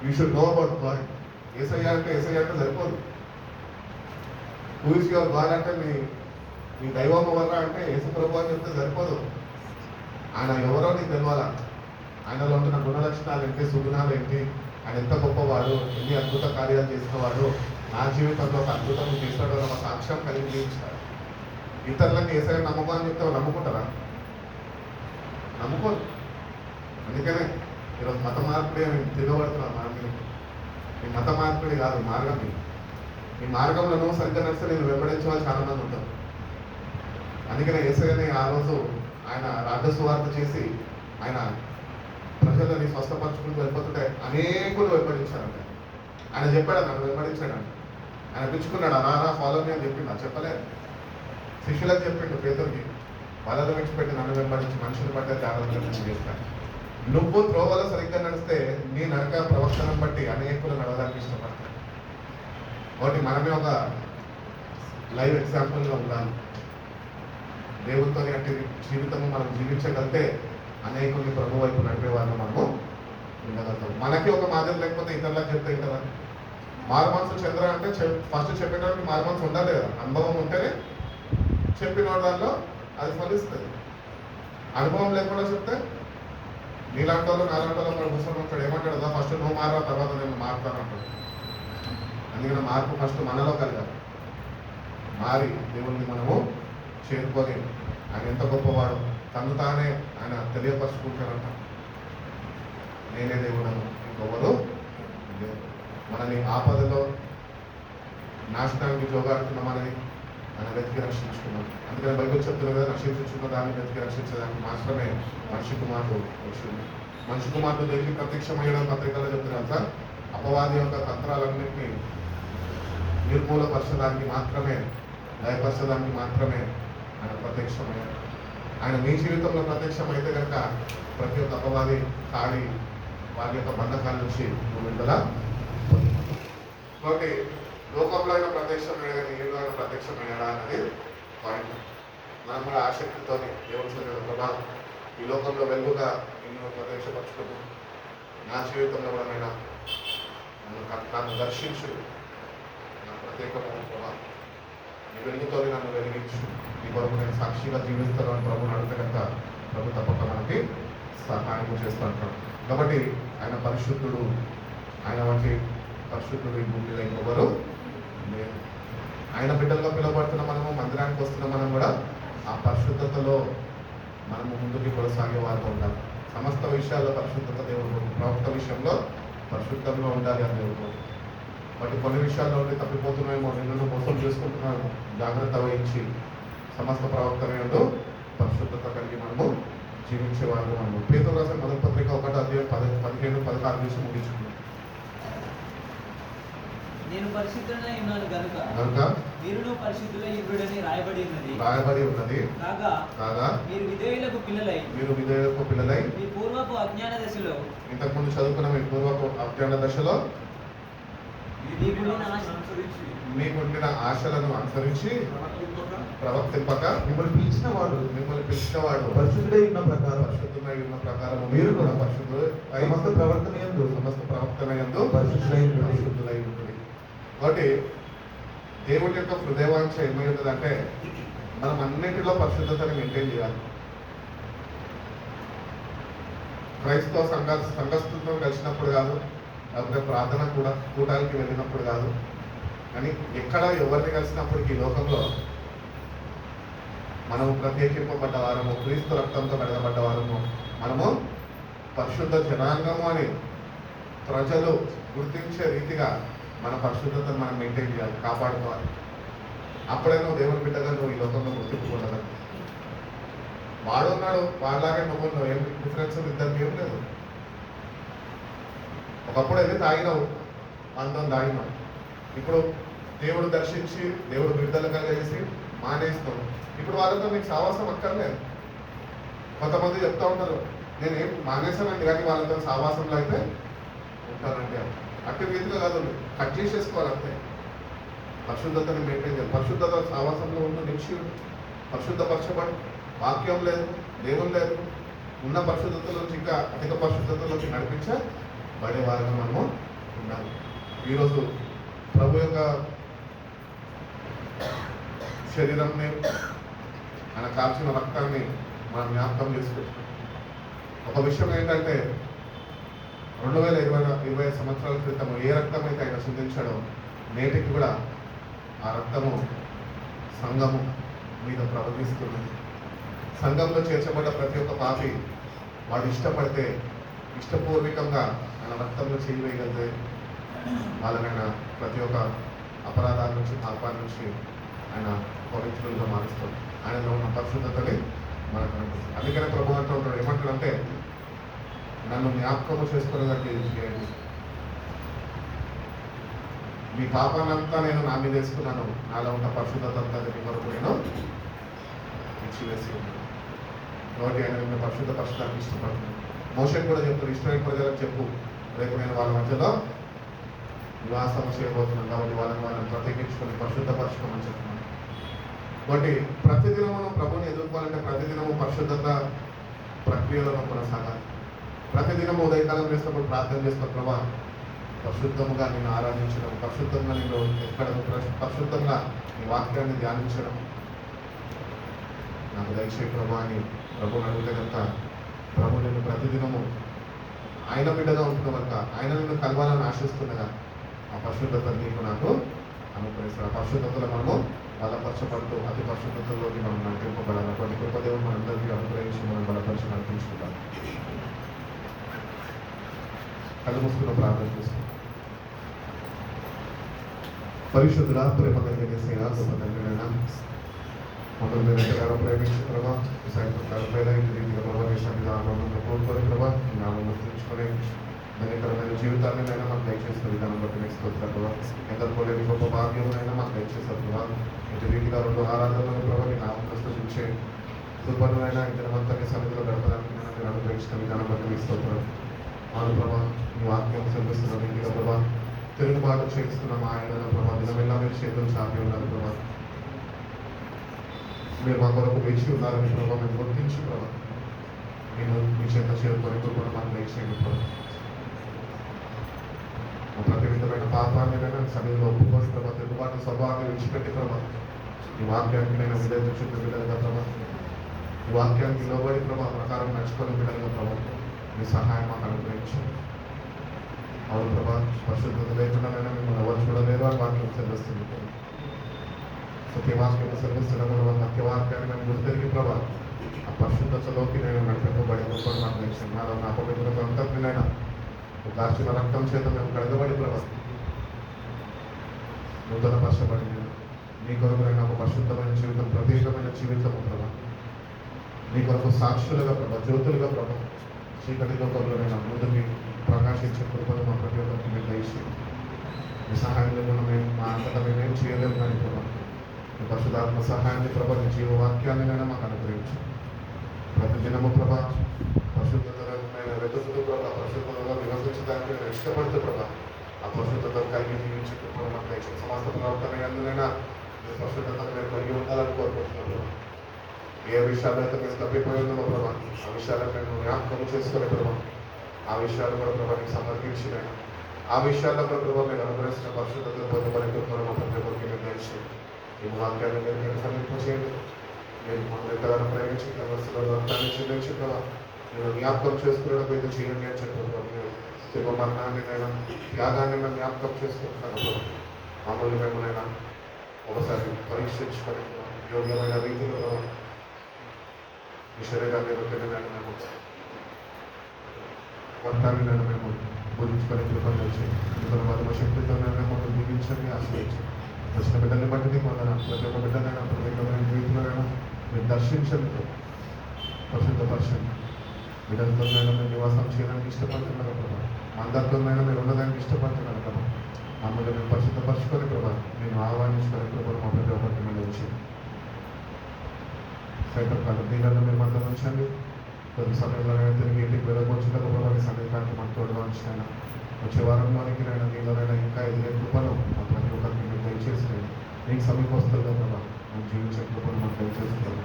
You should know about God. Yesayya అంటే సరిపోదు. హూ ఇస్ యువర్ గాడ్ అంటే మీ దైవం ఎవరా అంటే యేసు ప్రభు అని చెప్తే సరిపోదు. ఆయన ఎవరో నీకు తెలవాలా. ఆయనలో ఉంటున్న గుణలక్షణాలు ఏంటి, సుగుణాలు ఏంటి, ఆయన ఎంత గొప్పవాడు, ఎన్ని అద్భుత కార్యాలు చేసినవాడు, నా జీవితంలో ఒక అద్భుతం చేసినాడు ఒక సాక్ష్యం కలిగి జీవించాడు. ఇతరులకు ఏసైనా నమ్మకం అని చెప్తే నమ్ముకుంటారా? నమ్ముకోరు. అందుకనే ఈరోజు మత మార్పిడి అని తిరగబడుతున్నాం. మనం ఈ మత మార్పిడి కాదు, మార్గం ఇది. ఈ మార్గంలో నువ్వు సరిగ్గా నడిస్తే నేను వెంబడించే వాళ్ళు చాలా మంది ఉంటారు. అందుకనే యేసయ్యని ఆ రోజు ఆయన రాజసువార్త చేసి ఆయన ప్రజలని స్వస్థపరచుకుంటూ వెళ్ళిపోతుంటే అనేకులు వెంబడించారంట. ఆయన చెప్పాడు, నన్ను వెంబడించాడంట. ఆయన పిలుచుకున్నాడు, అనా ఫాలో మీ అని చెప్పిండు. చెప్పలేదు. శిష్యులకు చెప్పిండు, పేతురికి వాళ్ళని విడిచిపెట్టి నన్ను వెంబడించి మనుషులు బట్టే జాగ్రత్తగా చేస్తాను. నువ్వు త్రోవలో సరిగ్గా నడిస్తే నీ నడక ప్రవర్తనం బట్టి అనేకులు నడవడానికి ఇష్టపడతారు. కాబట్టి మనమే ఒక లైవ్ ఎగ్జాంపుల్గా ఉండాలి. దేవుడితో అట్టి జీవితము మనం జీవించగలితే అనేకుల్ని ప్రభు వైపు నడిపే వాళ్ళు మనము ఉండగలుగుతాం. మనకి ఒక మాదిరి లేకపోతే ఇతరులకు చెప్తే కదా. మారుమనసు చంద్ర అంటే ఫస్ట్ చెప్పేటప్పుడు మారుమనసు ఉండాలి కదా. అనుభవం ఉంటేనే చెప్పిన దానిలో అది ఫలిస్తుంది. అనుభవం లేకుండా చెప్తే నీలాంటి వాళ్ళు నాలాంటి వాళ్ళు మన ముసలి ఉంటాడు ఏమంటాడు కదా, ఫస్ట్ నువ్వు మారా తర్వాత నేను మారుతాను అంటాడు. అందుకని మార్పు ఫస్ట్ మనలో కలగాలి. మారి దేవుణ్ణి మనము చేరుకొని ఆయన ఎంత గొప్పవాడు తను తానే ఆయన తెలియపరుచుకుంటాడంట. నేనే దేవుడను, ఇంకొకరు మనని ఆపదలో నాశనానికి జోగాడుతున్న మనని ఆయన వెతికి రక్షించుకున్నాం. అందుకని బైబిల్ చెప్తున్నారు కదా, రక్షించుకున్న దాన్ని వెతికి రక్షించడానికి మాత్రమే మనిషి కుమారుడు వచ్చింది. మనిషి కుమారుడు దేనికి ప్రత్యక్షమయ్యడం పత్రికలో చెప్తున్నారు సార్. అపవాది యొక్క తంత్రాలన్నింటినీ నిర్మూలపరచడానికి మాత్రమే, లయపరచడానికి మాత్రమే ఆయన ప్రత్యక్షమయ్యాడు. ఆయన మీ జీవితంలో ప్రత్యక్షమైతే కనుక ప్రతి ఒక్క అపవాది కాడి వారి యొక్క బంధకాల నుంచి నువ్వు విడుదల పొందుతావు. కాబట్టి లోకంలో అయినా ప్రత్యక్షమయ్యాడు, నీలో అయినా ప్రత్యక్షమయ్యాడా అనేది పాయింట్. మనం కూడా ఆసక్తితో దేవుడు ప్రభావం ఈ లోకంలో వెలుగుగా నిన్ను ప్రత్యక్షపరచుకుంటూ నా జీవితంలో కూడా నన్ను దర్శించు, నా ప్రత్యేకమైన ప్రభావం నీ వెలుగుతో నన్ను వెలిగించు, నీ కొరకు నేను సాక్షిగా జీవిస్తాను అని ప్రభుని అడిగితే కనుక ప్రభు తప్పక మనకి సహాయం చేస్తూ ఉంటాడు. కాబట్టి ఆయన పరిశుద్ధుడు, ఆయన వంటి పరిశుద్ధుడు ఈ భూమి మీద ఇంకొకరు లేదు. ఆయన బిడ్డలుగా పిలువబడుతున్న మనము, మందిరానికి వస్తున్న మనం కూడా ఆ పరిశుద్ధతలో మనము ముందుకు కొనసాగే వారు ఉండాలి. సమస్త విషయాల్లో పరిశుద్ధత దేవుడు, ప్రవక్త విషయంలో పరిశుద్ధంగా ఉండాలి అని దేవుడు. బట్ కొన్ని విషయాల్లో ఉండి తప్పిపోతున్నామేమో, నిన్ను మోసం చేసుకుంటున్నాము, జాగ్రత్త వహించి సమస్త ప్రవక్తలు పరిశుద్ధత కలిగి మనము జీవించేవారు. మనము పేతురు రాసిన మొదటి పత్రిక 1:15-16 నుంచి ముగించుకున్నాం. నేను పరిశుద్ధుడై ఉన్నాను గనుక మీరును పరిశుద్ధులై ఉండుడని రాయబడి ఉన్నది. కాగా మీరు విధేయులకు పిల్లలై మీ పూర్వపు అజ్ఞాన దశలో, ఇంతకుముందు చదువుకున్న మీ పూర్వపు అజ్ఞాన దశలో మీకుండిన ఆశలను అనుసరించి ప్రవర్తింపక మిమ్మల్ని పిలిచినవాడు పరిశుద్ధుడై ఉన్న ప్రకారం మీరు కూడా పరిశుద్ధులై సమస్త ప్రవర్తన యందు పరిశుద్ధులై ఉంటుంది. కాబట్టి దేవుడి యొక్క హృదయవాంఛ ఏమై ఉంటుందంటే మనం అన్నింటిలో పరిశుద్ధతని మెయింటైన్ చేయాలి. క్రైస్తవ సంఘస్థులతో కలిసినప్పుడు కాదు, లేకపోతే ప్రార్థన కూటాలకి వెళ్ళినప్పుడు కాదు, కానీ ఎక్కడ ఎవరిని కలిసినప్పటికీ ఈ లోకంలో మనము ప్రత్యేకింపబడ్డ వారము, క్రీస్తు రక్తంతో కడగబడ్డ వారము, మనము పరిశుద్ధ జనాంగము అని ప్రజలు గుర్తించే రీతిగా మన పరిశుద్ధతను మనం మెయింటైన్ చేయాలి, కాపాడుకోవాలి. అప్పుడే నువ్వు దేవుని బిడ్డగా నువ్వు ఈ వాడున్నాడు వాళ్ళలాగే నువ్వు ఏం డిఫరెన్స్ ఇద్దరికి ఏం లేదు. ఒకప్పుడు అయితే తాగినావు, అందం తాగినావు, ఇప్పుడు దేవుడు దర్శించి దేవుడు విడుదల కలిగేసి మానేస్తాం. ఇప్పుడు వాళ్ళతో నీకు సావాసం అక్కర్లేదు. కొంతమంది చెప్తా ఉంటారు నేనేం మానేసానండి కానీ వాళ్ళతో సావాసంలో అయితే ఉంటానండి. అట్టి రీతిగా కాదు, కట్ చేసేసుకోవాలంతే. పరిశుద్ధతని మెయింటైన్ చేయాలి. పరిశుద్ధత సావాసంలో ఉన్న నిశ్చయుడు పరిశుద్ధపరచబడి వాక్యం లేదు, దేవుని లేదు, ఉన్న పరిశుద్ధతలోంచి ఇంకా అధిక పరిశుద్ధతలోకి నడిపించబడే వారిగా మనము ఉండాలి. ఈరోజు ప్రభు యొక్క శరీరంని ఆయన కాల్చిన రక్తాన్ని మనం జ్ఞాపకం చేసుకుంటున్నాం. ఒక విషయం ఏంటంటే 2020 సంవత్సరాల క్రితం ఏ రక్తం అయితే ఆయన చిందించాడో నేటికి కూడా ఆ రక్తము సంఘము మీద ప్రవహిస్తున్నది. సంఘంలో చేర్చబడ్డ ప్రతి ఒక్క పాపి వాడు ఇష్టపడితే ఇష్టపూర్వకంగా ఆయన రక్తంలో చేయి వేయగలిగితే వాళ్ళనైనా ప్రతి ఒక్క అపరాధాల నుంచి పాపాల నుంచి ఆయన పవిత్రులుగా మారుస్తాడు. ఆయనలో ఉన్న పరిశుద్ధతని మనకు అనిపిస్తుంది. అందుకనే ప్రభు అంటూ ఉంటాడు, ఏమంటాడంటే నన్ను జ్ఞాపకము చేసుకునేదానికి చేయండి. మీ పాపానంతా నేను నా మీద వేసుకున్నాను, నాలో ఉన్న పరిశుద్ధత అంతా మీ కొరకు నేను ఇచ్చివేసి ఉన్నాను. కాబట్టి ఆయన నిన్ను పరిశుద్ధపరచడానికి ఇష్టపడుతున్నాను. మోషేకి కూడా చెప్తాడు, ఇస్రాయేల్ ప్రజలకు చెప్పు, రేపు నేను వాళ్ళ మధ్యలో నివాసం చేయబోతున్నాను కాబట్టి వాళ్ళని ప్రత్యేకించుకొని పరిశుద్ధపరచుకోమని చెప్తున్నాను. కాబట్టి ప్రతిదినం మనం ప్రభుని ఎదుర్కోవాలంటే ప్రతిదినము పరిశుద్ధత ప్రక్రియలను కొనసాగాలి. ప్రతిదినం ఉదయకాలం చేసినప్పుడు ప్రార్థన చేస్తున్న ప్రభా పరిశుద్ధముగా నేను ఆరాధించడం, పరిశుద్ధంగా నేను ఎక్కడం, పరిశుద్ధంగా నీ వాక్యాన్ని ధ్యానించడం నాకు దయచేయ ప్రభా అని ప్రభుని అడిగితే కనుక ప్రభు నేను ప్రతిదినము ఆయన బిడ్డగా ఉంటున్న కనుక ఆయన నిన్ను కలవాలని ఆశిస్తుండగా ఆ పరిశుద్ధత నీకు నాకు అనుగ్రహిస్తాడు. ఆ పరిశుద్ధతలో మనము బలపరచబడుతూ అతి పరిశుద్ధతలోకి మనం నడిపింపబడాలి. అటువంటి కృపదేవుడు మనందరికీ అనుగ్రహించి మనం బలపరిచి నడిపించుకుంటాం. కళ్ళు మూసుకున్న ప్రార్థన చేస్తాం. పరిశుద్ధుల ప్రేమ కలిగిన సేవ గొప్ప తండ్రినైనా మమ్మల్ని మీరు ఎంతగానో ప్రేమించిన ప్రభావ సాయంత్రం ఇంటి రీతిగా ప్రభావ సన్నిధానంలో కోరుకొని ప్రభావ నామం గుర్తుంచుకొని ధన్యకరమైన జీవితాన్ని నైనా మాకు దయచేసిన విధానం బట్టి నేర్చుకుంటున్నారు ప్రభావ. ఎందరికో లేని గొప్ప భాగ్యమునైనా మాకు దయచేస్తారు ప్రభావ. ఇంటి రీతిగా 2 ఆరాధనలు ప్రభావ నీ నామం ప్రస్తుతించే దుర్బలునైనా ఇంతమంతా సన్నిధిలో గడపడానికి నేను అనుగ్రహించిన విధానం బట్టి నేర్చుకుంటున్నాను. అవును ప్రభా, నీ వాక్యం సెలవిస్తున్న రీతిగా ప్రభా తిరుగుబాటు చేస్తున్న మా ఆయన ప్రభా దినమెల్లా మీరు చేతులు చాపి ఉన్నారు ప్రభా. మీరు మా కొరకు వేచి ఉన్నారని ప్రభావ మేము గుర్తించి ప్రభావ నేను మీ చేత చేరుకొని కూడా మాకు దయచేయండి ప్రభావ. ప్రతి విధమైన పాపాన్ని సన్నిధిలో ఒప్పుకొని ప్రభావ తిరుగుబాటు స్వభావాన్ని విడిచిపెట్టి ప్రభావ ఈ వాక్యానికి నేను విధేయత చూపిన బిడ్డలుగా ప్రభావ ఈ వాక్యానికి లోబడి ప్రభావ ప్రకారం నడుచుకొని బిడ్డలుగా ప్రభావ మీ సహాయం మాకు అనుగ్రహించండి. అవును ప్రభా, పరిశుద్ధత లేకుండానైనా మిమ్మల్ని ఎవరు చూడలేరు అని వాక్యం సెలవిస్తుంది. సత్యవాక్యం సెలవిస్తున్న ప్రభావ సత్యవాక్యాన్ని మేము గుర్తిరిగి ప్రభావ ఆ పరిశుద్ధతలోకి నేను నడిపింపబడి గొప్ప మాకు నేర్చుకున్నాను. నాలో నా పవిత్రత అంతటినైనా దాచిన రక్తం చేత మేము కడగబడి ప్రభావ నూతన పరచబడి నీ కొరకునైనా ఒక పరిశుద్ధమైన జీవితం, ప్రత్యేకమైన జీవితం ప్రభావ నీ కొరకు సాక్షులుగా ప్రభావ, జ్యోతులుగా ప్రభావ చీకటి లోకంలోనైనా ముందుకి ప్రకాశించే కృపను మా ప్రతి ఒక్కరికి మీరు దయచేయండి. మీ సహాయం లేకుండా మేము మా అంతటా మేమేం చేయలేము కానీ ప్రభావ మీ పరిశుధాత్మ సహాయాన్ని ప్రభావ నీ జీవవాక్యాన్నినైనా మాకు అనుగ్రహించు. ప్రతి దినము ప్రభా పరిశుద్ధతను నేను వెతుకుతూ ప్రభావ పరిశుద్ధతలో నివసించడానికి నేను ఇష్టపడుతూ ప్రభావ ఆ పరిశుద్ధత కలిగి జీవించే కృపను మాకు దయచేయండి. సమస్త ప్రవర్తన ఎందుకైనా మీ పరిశుద్ధతను మేము కలిగి ఉండాలని కోరుకుంటున్నాను. ఏ విషయాలు అయితే మేము తప్పిపోయిందో ప్రభావ ఆ విషయాలను మేము జ్ఞాపకం చేసుకునే ప్రభావ ఆ విషయాలు కూడా ప్రభావ నీకు సమర్పించిన ఆ విషయాల్లో కూడా ప్రభావ మీరు అనుగ్రహించిన పరిశుద్ధతను పొందబడి మా ప్రతి ఒక్కరికి మీరు తెలిసి ఈ వాక్యాన్ని మీరు సమర్పించేయండి. మీరు మమ్మల్ని ఎంతగానో ప్రేమించి రక్తాన్ని చెల్లించి ప్రభావ మీరు జ్ఞాపకం చేసుకునేటప్పుడు ఇది చేయండి అని చెప్పారు. మీరు శివ మరణాన్ని నైనా త్యాగాన్ని మేము జ్ఞాపకం చేసుకుంటున్నాను ప్రభావ. మమ్మల్ని మేమునైనా ఒకసారి పరీక్షించుకొని యోగ్యమైన రీతిలో ప్రభావ ఈ శరీరాన్ని రొట్టెనైనా మేము వర్తాన్ని నేను మేము బోధించుకొని కృపొందొచ్చి ఇతర మధుమ శక్తితోనైనా మమ్మల్ని దీవించండి, ఆశ్రయించండి. వచ్చిన బిడ్డల్ని బట్టి మన ప్రతి ఒక్క బిడ్డనైనా ప్రత్యేకమైన రీతిలోనైనా మీరు దర్శించండి. పరిశుద్ధపరచండి. బిడ్డలతోనైనా మీరు నివాసం చేయడానికి ఇష్టపడుతున్నారు ప్రభా. అందరితోనైనా మీరు ఉన్నదానికి ఇష్టపడుతున్నారు ప్రభా. మమ్మల్ని మేము పరిశుద్ధపరచుకొని ప్రభా, నేను ఆహ్వానించుకొని ప్రభా మా ప్రతి ఒక్కరికి మీద వచ్చి సైతం దీనిలో మీరు మద్దతు ఉంచండి. కొద్ది సమయంలోనైనా తిరిగి ఇంటికి వెళ్ళబోచుంటే ప్రభావ సమీపానికి మన తోడుగా ఉంచినైనా వచ్చే వారంలోనికి నైనా నీలోనైనా ఇంకా ఎదిగే కృపను మా ప్రతి ఒక్కరికి మీరు దయచేసి మీకు సమీపస్తులుగా ప్రభావ మనం జీవించే కృపను మనం దయచేస్తున్నాము.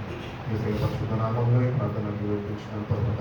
ఈ సేవ పరిశుద్ధ నామంలో ఈ ప్రార్థనలు వివరించిన తర్వాత